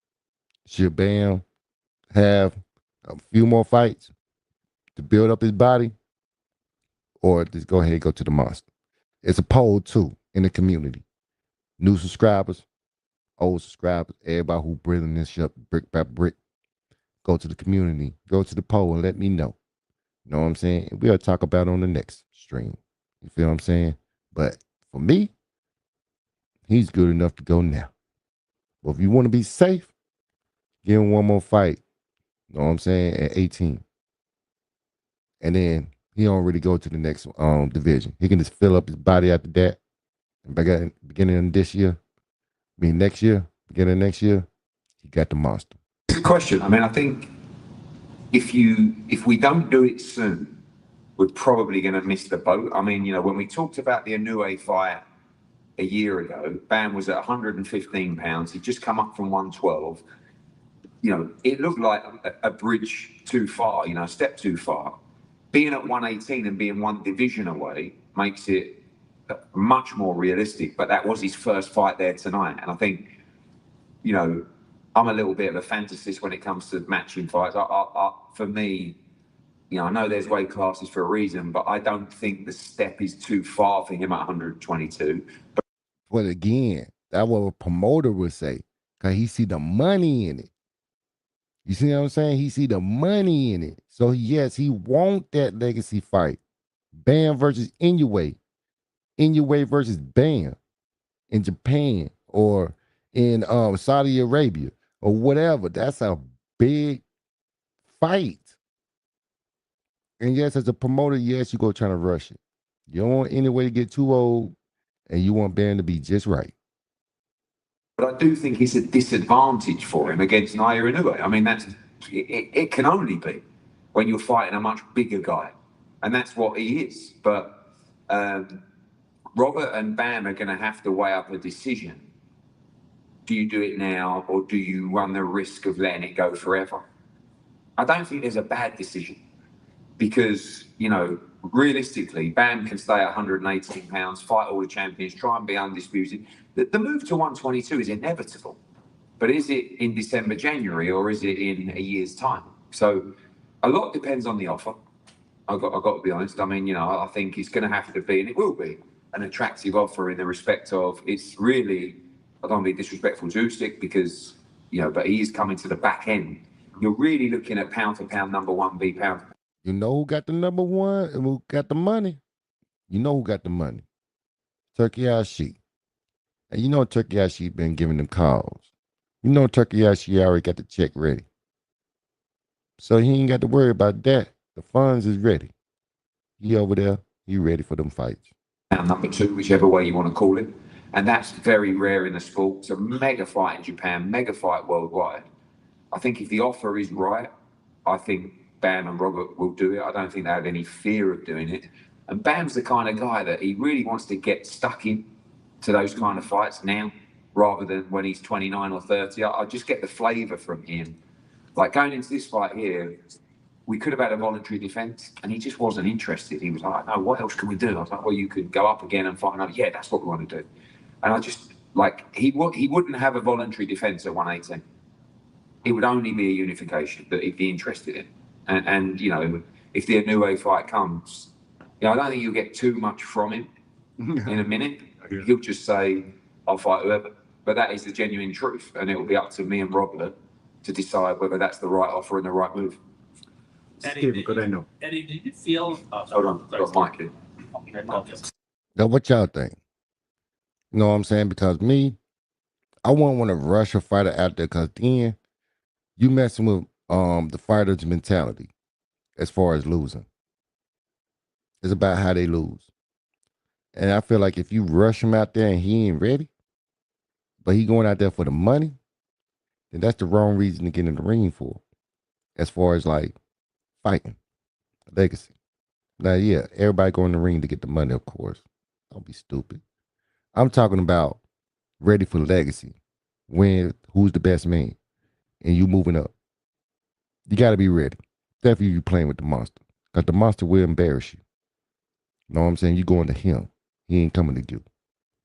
Should Bam have a few more fights to build up his body, or just go ahead and go to the monster? It's a poll too in the community. New subscribers, old subscribers, everybody who bringing this shit brick by brick. Go to the community, go to the poll and let me know. You know what I'm saying? We'll talk about it on the next stream. You feel what I'm saying? But for me, he's good enough to go now. But if you want to be safe, give him one more fight. You know what I'm saying? At 18. And then he don't really go to the next division. He can just fill up his body after that. And beginning of this year, beginning of next year, he got the monster. It's a question. I mean, I think if we don't do it soon, we're probably going to miss the boat. I mean, you know, when we talked about the Inoue fight a year ago, Bam was at 115 pounds. He'd just come up from 112. You know, it looked like a bridge too far, you know, a step too far. Being at 118 and being one division away makes it much more realistic. But that was his first fight there tonight. And I think, you know, I'm a little bit of a fantasist when it comes to matching fights. For me, you know, I know there's weight classes for a reason, but I don't think the step is too far for him at 122. But again, that's what a promoter would say, because he see the money in it. You see what I'm saying? He see the money in it. So yes, he want that legacy fight. Bam versus Inoue. Inoue versus Bam in Japan or in Saudi Arabia or whatever. That's a big fight. And yes, as a promoter, yes, you go trying to rush it. You don't want Inoue to get too old, and you want Bam to be just right. But I do think it's a disadvantage for him against Nair Inoue. I mean, it can only be. when you're fighting a much bigger guy. And that's what he is. But Robert and Bam are going to have to weigh up a decision. Do you do it now, or do you run the risk of letting it go forever? I don't think there's a bad decision because, you know, realistically, Bam can stay at 118 pounds, fight all the champions, try and be undisputed. The move to 122 is inevitable. But is it in December, January, or is it in a year's time? So a lot depends on the offer. I've got to be honest. I mean, you know, I think it's going to have to be, and it will be, an attractive offer in the respect of it's really, I don't want to be disrespectful to Usyk because, you know, but he is coming to the back end. You're really looking at pound for pound, number one, B pound. You know who got the number one and who got the money? You know who got the money? Turkey Ashi. And you know Turkey Ashi been giving them calls. You know Turkey Ashi already got the check ready. So he ain't got to worry about that. The funds is ready. He over there, he ready for them fights. Number two, whichever way you want to call it. And that's very rare in the sport. It's a mega fight in Japan, mega fight worldwide. I think if the offer is right, I think Bam and Robert will do it. I don't think they have any fear of doing it. And Bam's the kind of guy that he really wants to get stuck in to those kind of fights now, rather than when he's 29 or 30. I just get the flavour from him. Like going into this fight here, we could have had a voluntary defence, and he just wasn't interested. He was like, no, what else can we do? I was like, well, you could go up again and fight another. Yeah, that's what we want to do. And I just, like, he wouldn't have a voluntary defence at 118. It would only be a unification that he'd be interested in. And you know, if the Inoue fight comes, you know, I don't think you'll get too much from him in a minute. He'll just say, I'll fight whoever. But that is the genuine truth. And it will be up to me and Robert to decide whether that's the right offer and the right move. Eddie, Eddie, did you feel? Hold on, I've got Mike here. Now, what y'all think? You know what I'm saying? Because me, I wouldn't want to rush a fighter out there because then you messing with the fighter's mentality as far as losing. It's about how they lose. And I feel like if you rush him out there and he ain't ready, but he going out there for the money, then that's the wrong reason to get in the ring for. As far as like fighting, legacy. Now, yeah, everybody go in the ring to get the money, of course. Don't be stupid. I'm talking about ready for legacy. When who's the best man, and you moving up. You got to be ready. Definitely you playing with the monster, because the monster will embarrass you. Know what I'm saying? You going to him. He ain't coming to you.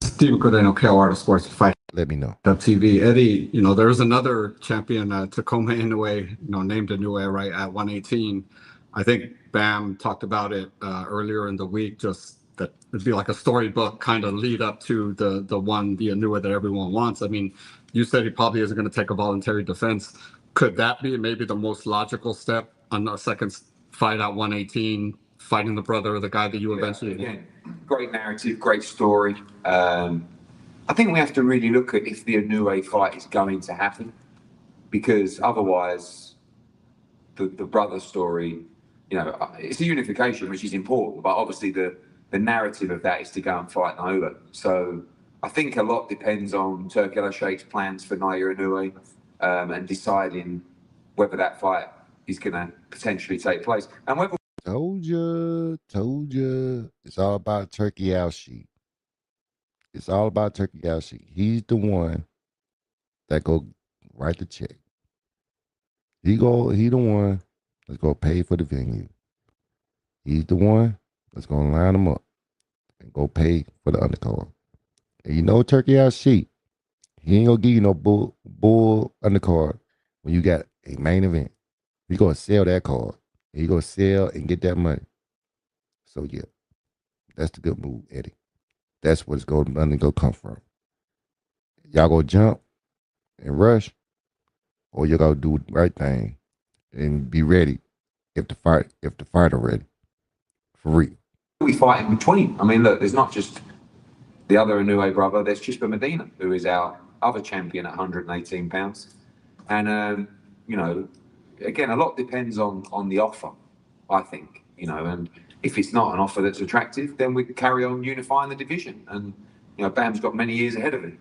Stephen Cordeno, KOR Sports Fight. Let me know. TV. Eddie, you know, there's another champion, Tacoma Inoue, you know, named Inoue right at 118. I think Bam talked about it earlier in the week, just that it'd be like a storybook kind of lead up to the Inoue that everyone wants. I mean, you said he probably isn't going to take a voluntary defense. Could that be maybe the most logical step on a second fight at 118, fighting the brother of the guy that you eventually... Again, great narrative, great story. I think we have to really look at if the Inoue fight is going to happen, because otherwise the brother story, you know, it's a unification, which is important, but obviously the narrative of that is to go and fight Naoya. So I think a lot depends on Turkey Sheikh's plans for Naoya Inoue and deciding whether that fight is going to potentially take place. And whether... Told you. It's all about Turkey Ashi. It's all about Turkey Ashi. He's the one that go write the check. He the one that's gonna pay for the venue. He's the one that's gonna line them up and go pay for the undercard. And you know Turkey Ashi, he ain't gonna give you no bull undercard when you got a main event. He's gonna sell that card. He's gonna sell and get that money. So yeah, that's the good move, Eddie. That's what's gonna come from. Y'all go jump and rush, or you gotta do the right thing and be ready if the fighter ready. For real. we fight in between? I mean, look, there's not just the other Inoue brother, there's Chispa Medina, who is our other champion at 118 pounds. And you know, again, a lot depends on the offer, I think, you know, and if it's not an offer that's attractive, then we carry on unifying the division. And, you know, Bam's got many years ahead of him.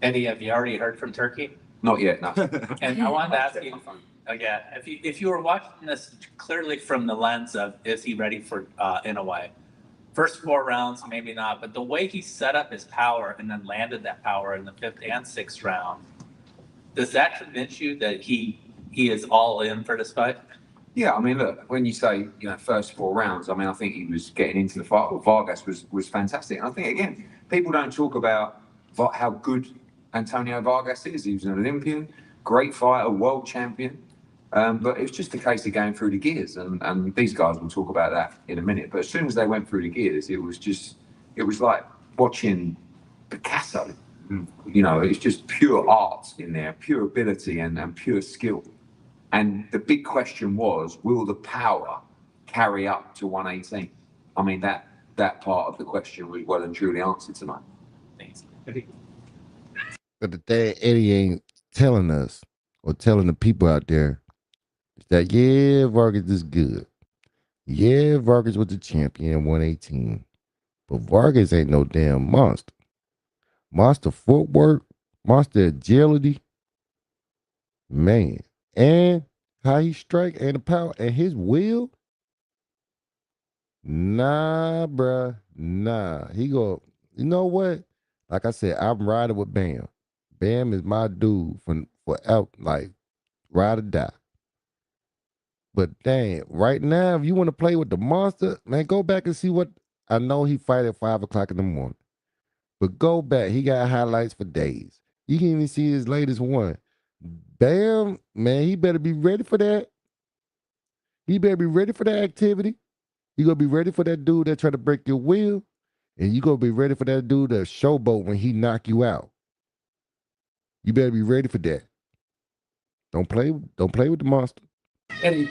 Eddie, have you already heard from Turkey? Not yet, no. And I wanted to ask you, again, if you were watching this clearly from the lens of is he ready for in a way, first 4 rounds maybe not, but the way he set up his power and then landed that power in the 5th and 6th round, does that convince you that he is all in for this fight? Yeah, I mean, look, when you say, first 4 rounds, I mean, I think he was getting into the fight. Vargas was fantastic. And I think, again, people don't talk about how good Antonio Vargas is. He was an Olympian, great fighter, world champion. But it was just a case of going through the gears. And these guys will talk about that in a minute. But as soon as they went through the gears, it was like watching Picasso. It's just pure art in there, pure ability and pure skill. And the big question was, will the power carry up to 118? I mean, that part of the question was well and truly answered tonight. Thanks. But the thing Eddie ain't telling us or telling the people out there is that, yeah, Vargas is good. Yeah, Vargas was the champion at 118. But Vargas ain't no damn monster. Monster footwork, monster agility. Man. And how he strike and the power and his will. Nah, bruh. Nah. He go, you know what? Like I said, I'm riding with Bam. Bam is my dude forever, like, ride or die. But dang, right now, if you want to play with the monster, man, go back and see what I know he fight at 5 o'clock in the morning. But go back. He got highlights for days. You can even see his latest one. Bam, man, he better be ready for that. He better be ready for that activity. You gonna be ready for that dude that try to break your will. And you gonna be ready for that dude that showboat when he knock you out. You better be ready for that. Don't play with the monster. Eddie,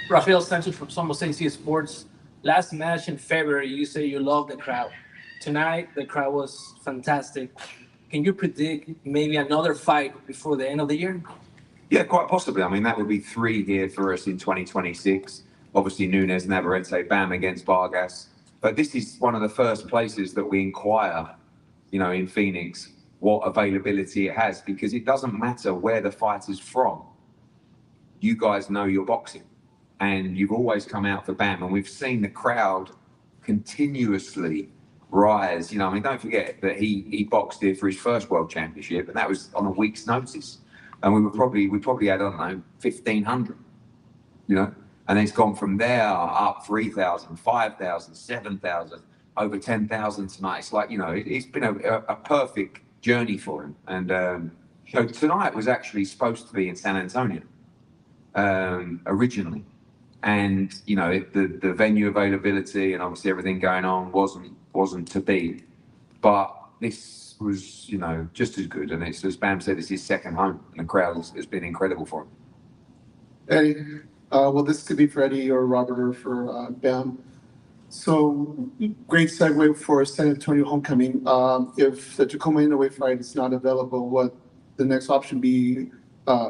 Rafael Sanchez from Somos AC Sports. Last match in February, you say you love the crowd. Tonight, the crowd was fantastic. Can you predict maybe another fight before the end of the year? Yeah, quite possibly. I mean, that would be 3 here for us in 2026. Obviously, Nunes, Navarrete, Bam against Vargas. But this is one of the first places that we inquire, in Phoenix, what availability it has, because it doesn't matter where the fight is from. You guys know your boxing, and you've always come out for Bam, and we've seen the crowd continuously rise. Don't forget that he boxed here for his first world championship, and that was on a week's notice. And we probably had, I don't know, 1,500, and it's gone from there up 3,000, 5,000, 7,000, over 10,000 tonight. It's like, it's been a perfect journey for him. And, tonight was actually supposed to be in San Antonio originally. And, the venue availability and obviously everything going on wasn't to be. But this was, just as good. And it's, as Bam said, it's his second home. And the crowd has been incredible for him. Eddie, well, this could be for Eddie or Robert or for Bam. So, great segue for San Antonio homecoming. If the Tacoma Inoue fight is not available, what the next option be?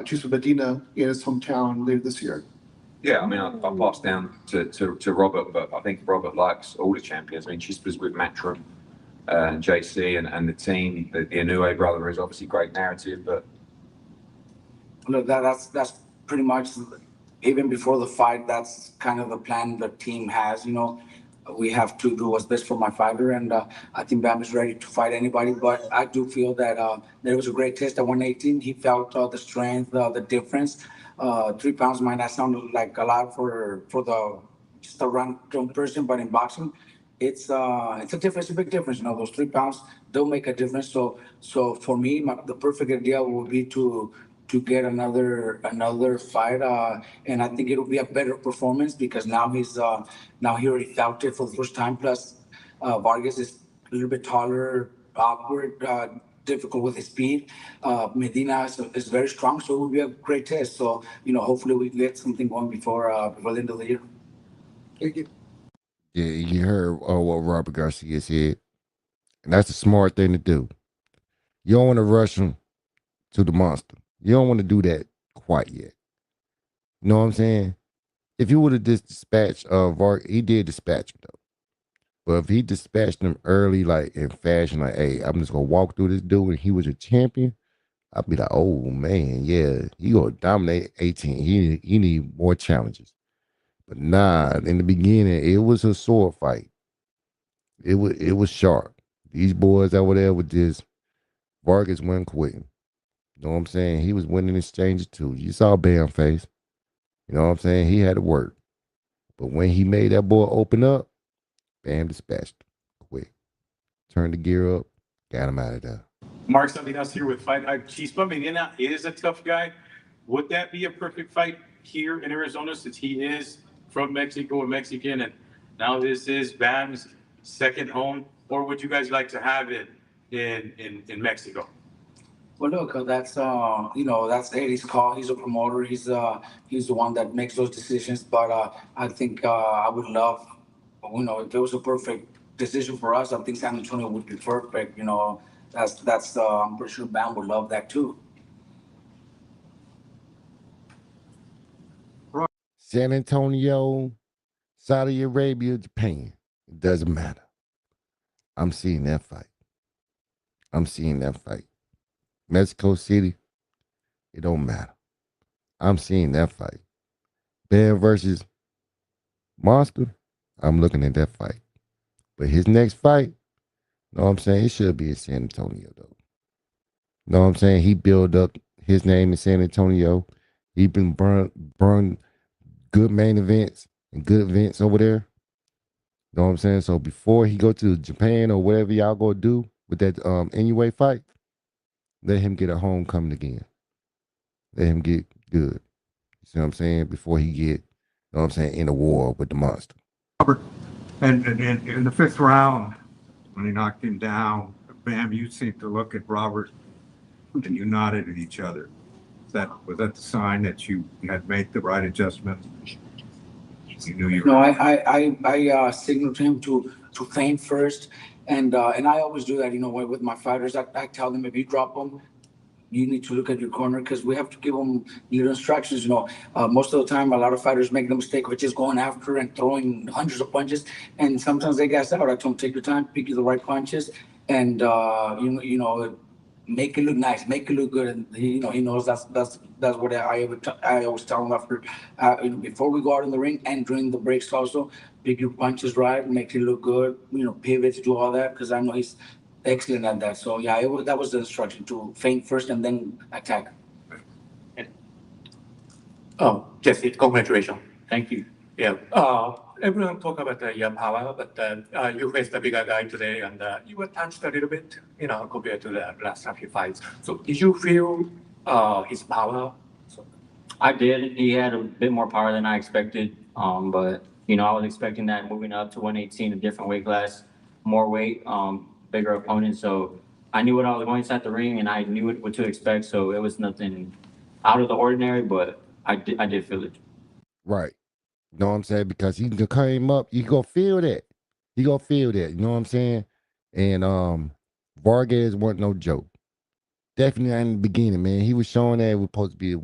Choose Medina in his hometown later this year. Yeah, I mean, I'll pass down to Robert, but I think Robert likes all the champions. I mean, Chispa's with Matchroom and JC and the team. The Inoue brother is obviously great narrative, but look, that's pretty much, even before the fight, that's kind of the plan the team has. We have to do what's best for my fighter, and I think Bam is ready to fight anybody. But I do feel that there was a great test at 118. He felt the strength, the difference. 3 pounds might not sound like a lot for just a random person, but in boxing, it's a difference, a big difference. Those 3 pounds don't make a difference. So for me, the perfect idea would be to get another fight, and I think it'll be a better performance because now he already felt it for the first time. Plus, Vargas is a little bit taller, awkward, difficult with his speed. Medina is very strong, so it will be a great test. So hopefully we get something going before the end of the year. Thank you. Yeah, you heard what Robert Garcia said, and that's a smart thing to do. You don't want to rush him to the monster. You don't want to do that quite yet. You know what I'm saying? If you would have just dispatched he did dispatch him though. But if he dispatched him early, like in fashion, like, hey, I'm just gonna walk through this dude and he was a champion, I'd be like, oh man, yeah, he gonna dominate 18. He need more challenges. But nah, in the beginning, it was a sword fight. It was sharp. These boys over there with this Vargas wasn't quitting. You know what I'm saying? He was winning exchanges too. You saw Bam face. You know what I'm saying? He had to work. But when he made that boy open up, Bam dispatched him quick. Turned the gear up, got him out of there. Mark, something else here with fight. Chispa Medina is a tough guy. Would that be a perfect fight here in Arizona since he is from Mexico, a Mexican, and now this is Bam's second home? Or would you guys like to have it in Mexico? Well, look, that's that's Eddie's call. He's a promoter. He's the one that makes those decisions. But I think I would love, if it was a perfect decision for us, I think San Antonio would be perfect. That's I'm pretty sure Bam would love that too. San Antonio, Saudi Arabia, Japan. It doesn't matter. I'm seeing that fight. Mexico City, it don't matter. I'm seeing that fight. Bam versus Monster, I'm looking at that fight. But his next fight, know what I'm saying? It should be in San Antonio, though. Know what I'm saying? He built up his name in San Antonio. He been burned good main events and good events over there. Know what I'm saying? So before he go to Japan or whatever y'all go do with that anyway fight, let him get a homecoming again. Let him get good. You see what I'm saying? Before he get, know what I'm saying, in a war with the monster. Robert, and in the fifth round, when he knocked him down, Bam, you seemed to look at Robert and you nodded at each other. Was that the sign that you had made the right adjustment? You knew you were. No, I signaled to him to feint first, and I always do that. With my fighters, I tell them if you drop them, you need to look at your corner because we have to give them little instructions. Most of the time, a lot of fighters make the mistake of just going after and throwing hundreds of punches, and sometimes they gas out. I told them take your time, pick you the right punches, and make it look nice, make it look good, and he knows that's what I always tell him after, before we go out in the ring and during the breaks also, pick your punches right, make it look good, pivots, do all that because I know he's excellent at that. So yeah, that was the instruction to feint first and then attack. Oh, Jesse, congratulations. Thank you. Yeah. Everyone talk about your power, but you faced a bigger guy today, and you were touched a little bit, compared to the last few fights. So did you feel his power? I did. He had a bit more power than I expected. But I was expecting that moving up to 118, a different weight class, more weight, bigger opponent. So I knew what I was going inside the ring, and I knew what to expect. So it was nothing out of the ordinary, but I did feel it. Right. You know what I'm saying? Because he came up, you gonna feel that. You gonna feel that. You know what I'm saying? And Vargas wasn't no joke. Definitely in the beginning, man. He was showing that it was supposed to be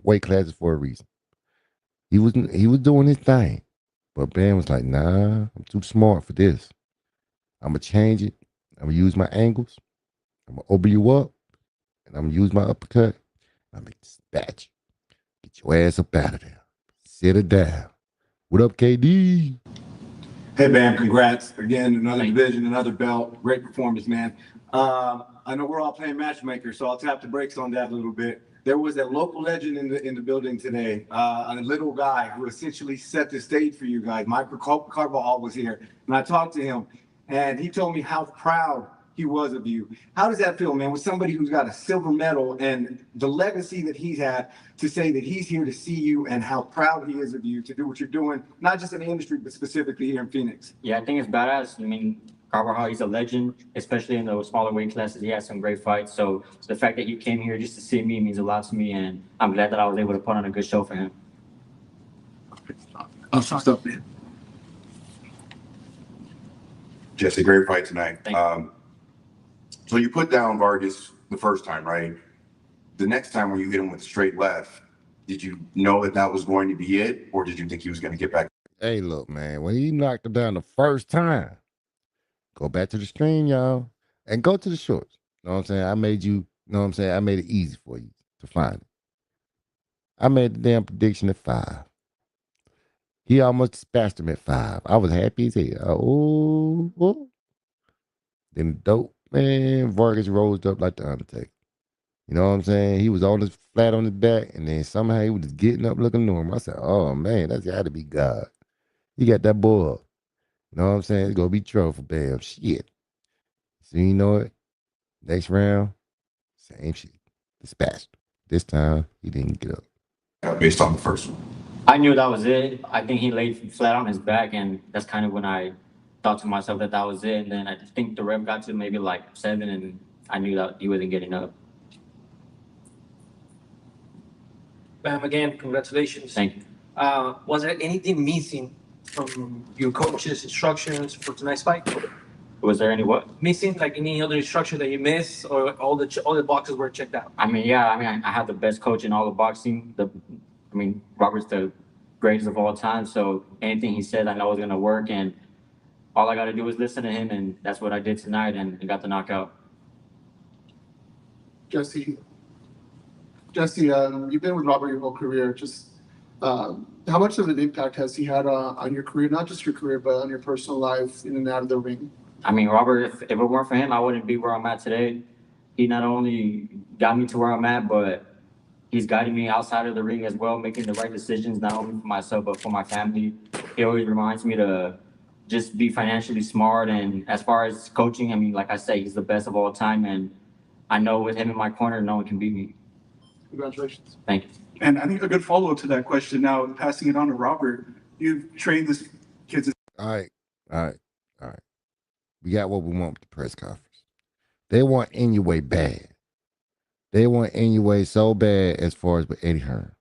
weight classes for a reason. He was doing his thing. But Bam was like, nah, I'm too smart for this. I'm gonna change it. I'm gonna use my angles. I'm gonna open you up. And I'm gonna use my uppercut. I'm gonna dispatch you. Get your ass up out of there. Sit it down. What up, KD? Hey, Bam, congrats. Again, another division, another belt. Great performance, man. I know we're all playing matchmaker, so I'll tap the brakes on that a little bit. There was a local legend in the building today, a little guy who essentially set the stage for you guys. Michael Carbajal was here, and I talked to him, and he told me how proud he was of you. How does that feel, man, with somebody who's got a silver medal and the legacy that he's had to say that he's here to see you and how proud he is of you to do what you're doing, not just in the industry, but specifically here in Phoenix? Yeah, I think it's badass. I mean, Carvajal, he's a legend, especially in those smaller weight classes. He has some great fights. So the fact that you came here just to see me means a lot to me, and I'm glad that I was able to put on a good show for him. Awesome stuff, man. Jesse, great fight tonight. So you put down Vargas the first time, right? The next time when you hit him with a straight left, did you know that was going to be it, or did you think he was going to get back? Hey, look, man, when he knocked him down the first time, go back to the stream, y'all, and go to the shorts. You know what I'm saying? I made you You know what I'm saying? I made it easy for you to find it. I made the damn prediction at 5. He almost dispatched him at 5. I was happy as hell. Oh. Then dope, man, Vargas rose up like the Undertaker. You know what I'm saying? He was on his flat on his back, and then somehow he was just getting up looking normal. I said, oh man, that's got to be God. He got that boy up. You know what I'm saying? It's gonna be trouble for Bam. Shit. So you know it. Next round, same shit. Dispatched. This time he didn't get up. Based on the first one. I knew that was it. I think he laid flat on his back, and that's kind of when I thought to myself that that was it. And then I think the ref got to maybe like 7, and I knew that he wasn't getting up. Bam, again, congratulations. Thank you. Was there anything missing from your coach's instructions for tonight's fight? Was there any what? Missing, like any other instruction that you missed, or all the boxes were checked out? I mean, yeah. I mean, I have the best coach in all of boxing. Robert's the greatest of all time. So anything he said, I know is gonna work, and all I got to do is listen to him, and that's what I did tonight, and got the knockout. Jesse, you've been with Robert your whole career. Just how much of an impact has he had on your career, not just your career, but on your personal life in and out of the ring? I mean, Robert, if it weren't for him, I wouldn't be where I'm at today. He not only got me to where I'm at, but he's guiding me outside of the ring as well, making the right decisions, not only for myself, but for my family. He always reminds me to just be financially smart. And as far as coaching, I mean, like I say, he's the best of all time. And I know with him in my corner, no one can beat me. Congratulations. Thank you. And I think a good follow-up to that question now, passing it on to Robert, you've trained this kid's. All right. We got what we want with the press conference. They want Inoue bad. They want Inoue so bad as far as with Eddie Hearn.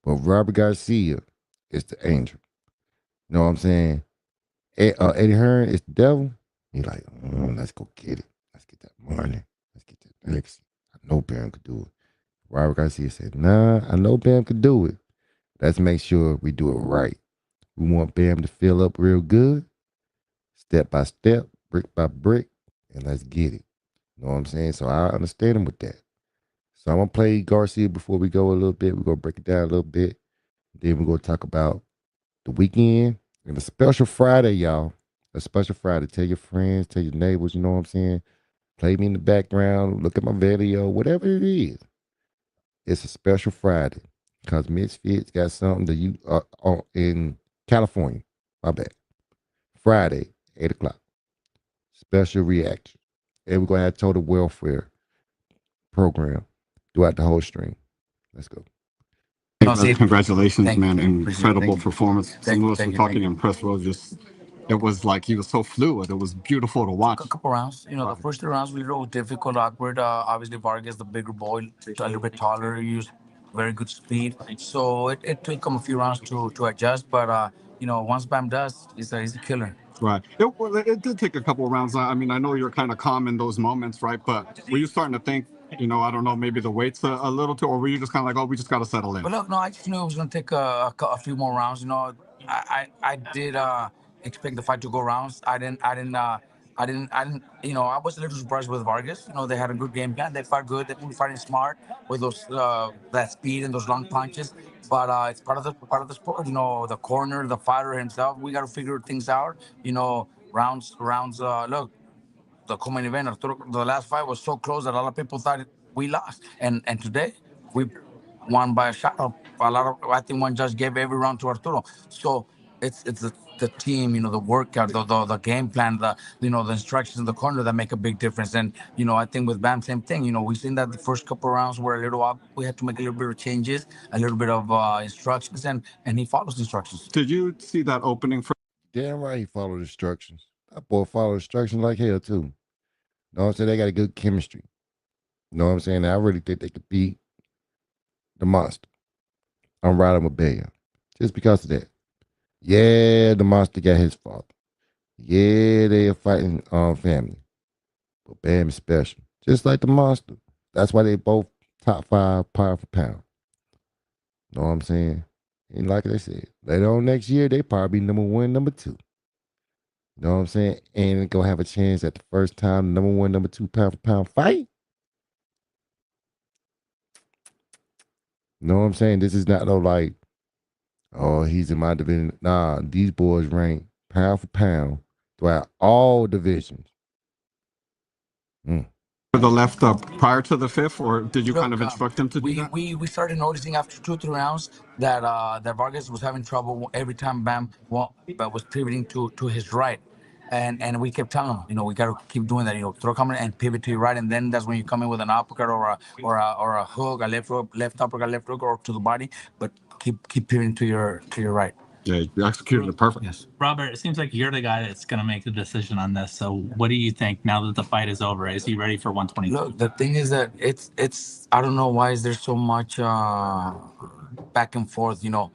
But Robert Garcia is the angel. You know what I'm saying? Eddie Hearn is the devil. He's like, let's go get it. Let's get that money. Let's get that legacy. I know Bam could do it. Robert Garcia said, nah, I know Bam could do it. Let's make sure we do it right. We want Bam to fill up real good, step by step, brick by brick, and let's get it. You know what I'm saying? So I understand him with that. So I'm going to play Garcia before we go a little bit. We're going to break it down a little bit. Then we're going to talk about the weekend and a special Friday, y'all. A special Friday. Tell your friends, tell your neighbors, you know what I'm saying? Play me in the background, look at my video, whatever it is. It's a special Friday because Misfits got something that you are in California. My bad. Friday, 8 o'clock. Special reaction. And we're going to have total welfare program throughout the whole stream. Let's go. Congratulations, man. Incredible performance. St. Louis was talking in press row. It was like he was so fluid. It was beautiful to watch. A couple rounds. The first 3 rounds we were difficult, awkward. Obviously, Vargas, the bigger boy, a little bit taller, he used very good speed. So it took him a few rounds to adjust. But, once Bam does, he's a killer. Right. It did take a couple of rounds. I mean, I know you're kind of calm in those moments, right? But were you starting to think, I don't know, maybe the weight's a little too, or were you just kind of like, oh, we just got to settle in? But look, no, I just knew it was going to take a few more rounds. I did expect the fight to go rounds. I was a little surprised with Vargas. They had a good game plan. They fought good. They were fighting smart with those that speed and those long punches. But it's part of the sport. The corner, the fighter himself. We got to figure things out. Rounds. Look, the co-main event, Arturo, the last fight was so close that a lot of people thought we lost. And today we won by a shot. I think one judge gave every round to Arturo. So it's the team, the workout, the game plan, the instructions in the corner that make a big difference. And I think with Bam, same thing. We've seen that the first couple of rounds were a little up. We had to make a little bit of changes, a little bit of instructions, and he follows instructions. Did you see that opening for? Damn right he followed instructions. That boy followed instructions like hell too. You know what I'm saying? They got a good chemistry. You know what I'm saying? I really think they could beat the monster. I'm riding with Bam. Just because of that. Yeah, the monster got his father. Yeah, they are fighting family. But Bam is special. Just like the monster. That's why they both top 5 pound for pound. Know what I'm saying? And like I said, later on next year, they probably be number 1, number 2. You know what I'm saying? And gonna have a chance at the first time, number 1, number 2 pound for pound fight. You know what I'm saying? This is not no like, oh, he's in my division. Nah, these boys rank pound for pound throughout all divisions. For the left up prior to the fifth, or did you kind of Look, instruct him to do that? we started noticing after 2 3 rounds that that Vargas was having trouble every time Bam but was pivoting to his right, and we kept telling him, you know, we got to keep doing that, you know, throw coming and pivot to your right, and then that's when you come in with an uppercut or a hook, a left uppercut, left hook, or to the body, but keep pivoting to your right. Yeah, you executed it perfect. Yes. Robert, it seems like you're the guy that's going to make the decision on this. So, what do you think now that the fight is over? Is he ready for 120? Look, the thing is that it's I don't know why is there so much back and forth. You know,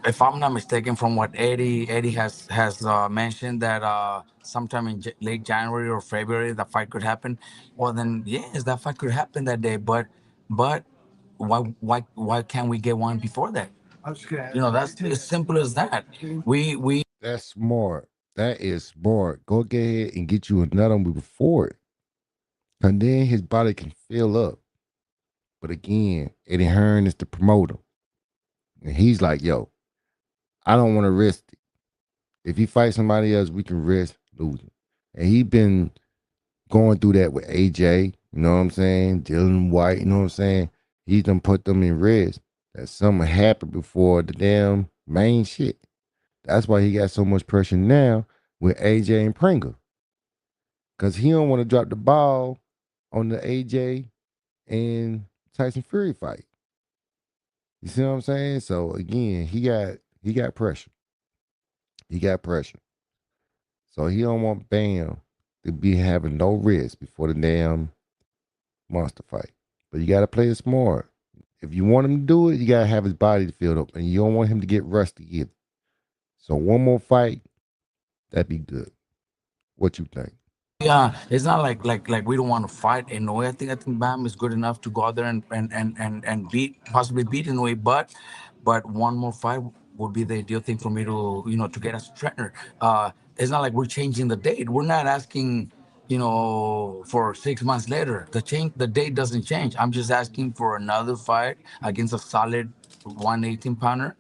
if I'm not mistaken, from what Eddie has mentioned that sometime in late January or February the fight could happen. Well, then yes, that fight could happen that day. But why can't we get one before that? You know, that's as simple as that. We That's smart. That is smart. Go get ahead and get you another one before it. And then his body can fill up. But again, Eddie Hearn is the promoter. And he's like, yo, I don't want to risk it. If he fights somebody else, we can risk losing. And he been going through that with AJ, you know what I'm saying? Dylan White, you know what I'm saying? He done put them in risk. That something happened before the damn main shit. That's why he got so much pressure now with AJ and Pringle. Because he don't want to drop the ball on the AJ and Tyson Fury fight. You see what I'm saying? So again, he got pressure. He got pressure. So he don't want Bam to be having no risk before the damn monster fight. But you gotta play it smart. If you want him to do it, you gotta have his body filled up. And you don't want him to get rusty either. So one more fight, that'd be good. What you think? Yeah, it's not like we don't want to fight in a way. I think Bam is good enough to go out there and possibly beat in a way, but one more fight would be the ideal thing for me to, you know, to get as a trainer. It's not like we're changing the date. We're not asking, you know, for 6 months later. The date doesn't change. I'm just asking for another fight against a solid 118 pounder,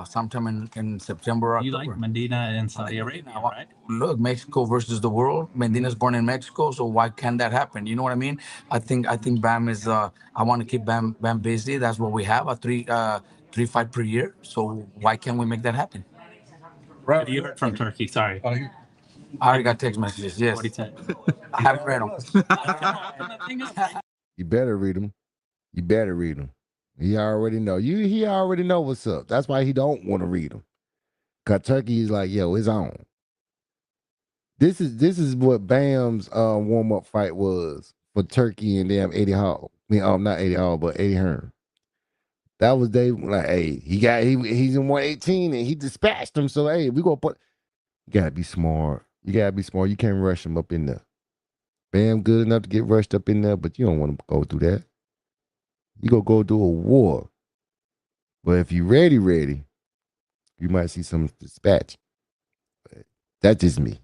sometime in September or You October. like Medina in Saudi Arabia, right? Look, Mexico versus the world. Medina's born in Mexico, so why can't that happen? You know what I mean? I think Bam is. I want to keep Bam busy. That's what we have, a three fight per year. So why can't we make that happen? Have you heard from Turkey? Sorry. I already got text messages. Yes. What he said. I haven't read them. You better read him. You better read him. He already know. He already know what's up. That's why he don't want to read them. Cause Turkey is like, yo, it's on. This is what Bam's warm up fight was for Turkey and damn Eddie Hall. I mean, not Eddie Hall, but Eddie Hearn. That was they like, hey, he's in 118 and he dispatched him. So hey, we gonna put. You gotta be smart. You gotta be smart. You can't rush him up in there. Bam, good enough to get rushed up in there, but you don't want to go through that. You gonna go do a war. But if you ready, you might see some dispatch. But that's just me.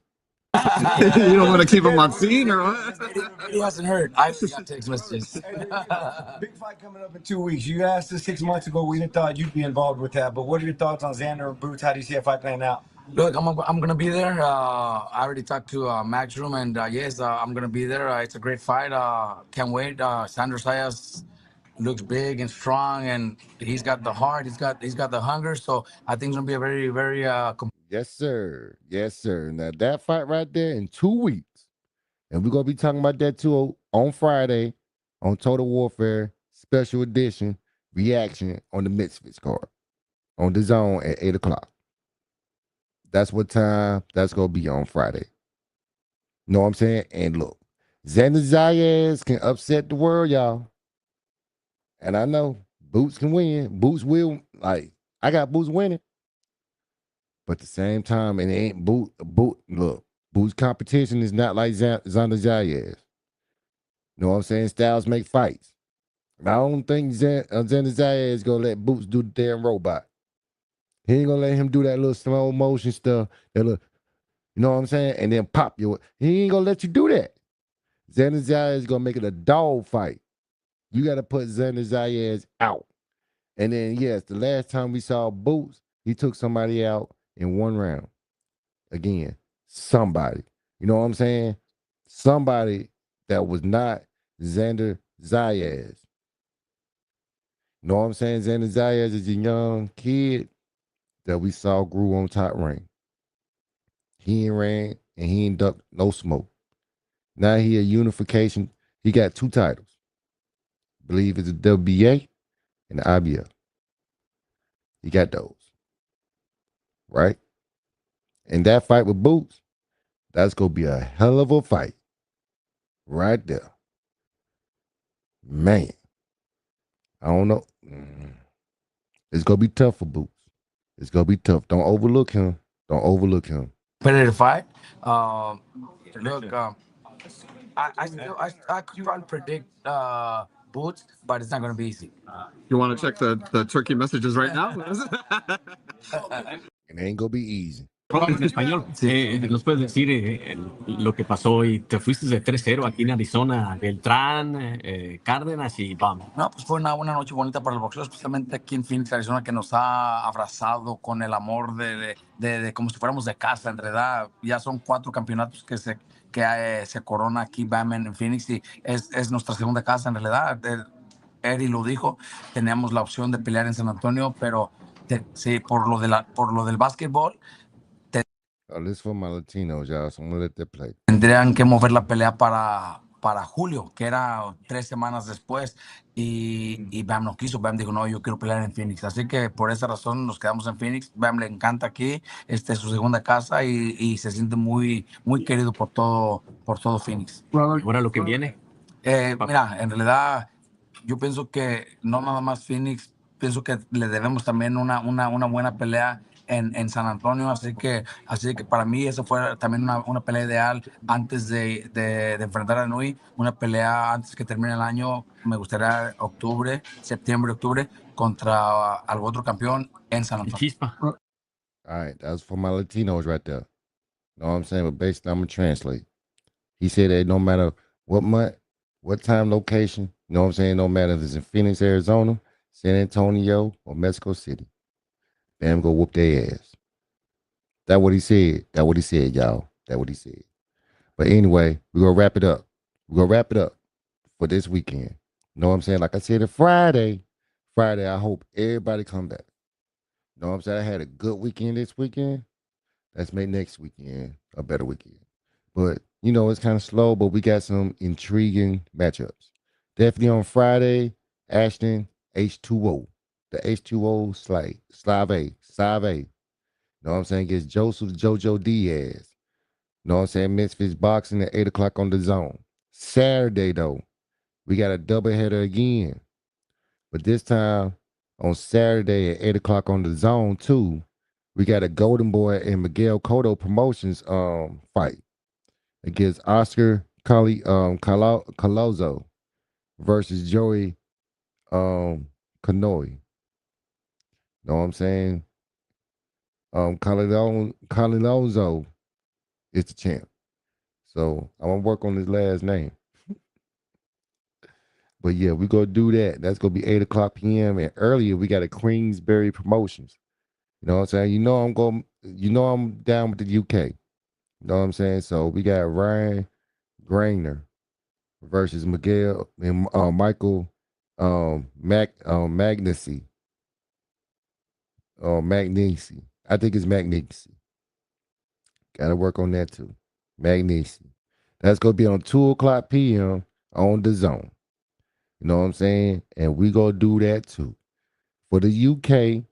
You don't want to keep him on scene or what? He hasn't heard. I got text messages. Big fight coming up in 2 weeks. You asked us 6 months ago. We didn't thought you'd be involved with that. But what are your thoughts on Xander and Boots? How do you see that fight playing out? Look, I'm gonna be there. I already talked to Max Room, and yes, I'm gonna be there. It's a great fight. Can't wait. Sandro Sayas looks big and strong, and he's got the heart. He's got the hunger. So I think it's gonna be a very Yes, sir. Yes, sir. Now that fight right there in 2 weeks. And we're gonna be talking about that too on Friday on Total Warfare Special Edition reaction on the Misfits card on Dazn at 8 o'clock. That's what time that's gonna be on Friday. Know what I'm saying? And look, Xander Zayas can upset the world, y'all. And I know Boots can win. Boots will, like, I got Boots winning. But at the same time, it ain't look, Boots competition is not like Xander Zayas. Know what I'm saying? Styles make fights. I don't think Xander Zayas is gonna let Boots do the damn robot. He ain't gonna let him do that little slow motion stuff, that little, you know what I'm saying? And then pop your. He ain't gonna let you do that. Xander Zayas is gonna make it a dog fight. You got to put Xander Zayas out. And then, yes, the last time we saw Boots, he took somebody out in one round. Again, somebody. You know what I'm saying? Somebody that was not Xander Zayas. You know what I'm saying? Xander Zayas is a young kid that we saw grew on top rank. He ain't ran and he ain't ducked no smoke. Now he a unification. He got 2 titles. Believe it's the WBA and the IBF. He got those. Right? And that fight with Boots, that's going to be a hell of a fight. Right there. Man. I don't know. It's going to be tough for Boots. It's going to be tough. Don't overlook him. Don't overlook him. Competitive fight. Look, I could probably predict Boots, but it's not going to be easy. You want to check the turkey messages right now? It ain't going to be easy. En español, ¿nos puedes decir lo que pasó y te fuiste de 3-0 aquí en Arizona, Beltrán, Cárdenas y Bam? No, pues fue una noche bonita para el boxeo, especialmente aquí en Phoenix, Arizona, que nos ha abrazado con el amor de como si fuéramos de casa, en realidad. Ya son 4 campeonatos que se corona aquí Bam en Phoenix y es nuestra segunda casa, en realidad. Eddie lo dijo, teníamos la opción de pelear en San Antonio, pero sí, por lo del básquetbol, Oh, this is for my Latinos, y'all, so I'm going to let that play. tendrían que mover la pelea para julio, que era 3 semanas después, y Bam no quiso. Bam dijo, no, yo quiero pelear en Phoenix. Así que por esa razón nos quedamos en Phoenix. Bam le encanta aquí, es su segunda casa y se siente muy, muy querido por todo Phoenix. Ahora lo que viene. Mira, en realidad yo pienso que no nada más Phoenix, pienso que le debemos también una buena pelea en San Antonio, así que para mí eso fue también una pelea ideal antes de enfrentar a Nui, una pelea antes que termine el año. Me gustaría septiembre, octubre, contra algún otro campeón en San Antonio. All right, that was for my Latinos right there. Know what I'm saying? But basically, I'm going to translate. He said that no matter what month, what time, location, you know what I'm saying? No matter if it's in Phoenix, Arizona, San Antonio, or Mexico City, Bam go whoop their ass. That's what he said. That's what he said, y'all. That's what he said. But anyway, we're going to wrap it up. We're going to wrap it up for this weekend. You know what I'm saying? Like I said, it's Friday, I hope everybody come back. You know what I'm saying? I had a good weekend this weekend. Let's make next weekend a better weekend. But, you know, it's kind of slow, but we got some intriguing matchups. Definitely on Friday, Ashton, H2O. The H2O Slave. You know what I'm saying? Against Joseph Jojo Diaz. You know what I'm saying? Misfitsboxing at 8 o'clock on Dazn. Saturday, though, we got a doubleheader again. But this time, on Saturday at 8 o'clock on Dazn, too, we got a Golden Boy and Miguel Cotto Promotions fight against Oscar Calozo versus Joey Canoy. Know what I'm saying? Calozo is the champ. So I'm gonna work on his last name. But yeah, we gonna do that. That's gonna be 8 o'clock p.m. And earlier we got a Queensberry Promotions. You know what I'm saying? You know I'm down with the UK. You know what I'm saying? So we got Ryan Grainer versus Miguel and Michael Magnesi. Magnesi. I think it's Magnesi. Gotta work on that too. Magnesi. That's gonna be on 2 o'clock p.m. on Dazn. You know what I'm saying? And we gonna do that too. For the UK,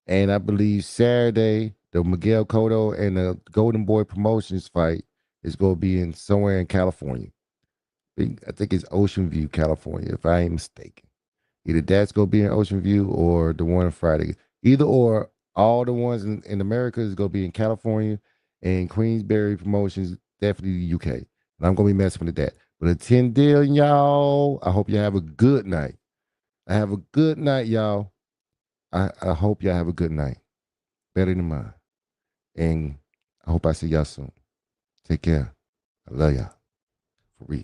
and I believe Saturday, the Miguel Cotto and the Golden Boy Promotions fight is gonna be in somewhere in California. I think it's Ocean View, California, if I ain't mistaken. Either that's gonna be in Ocean View or the one Friday. Either or, all the ones in America is gonna be in California, and Queensberry Promotions definitely the UK. And I'm gonna be messing with that. But until then, y'all, I hope you have a good night. Have a good night, y'all. I hope y'all have a good night. Better than mine. And I hope I see y'all soon. Take care. I love y'all. For real.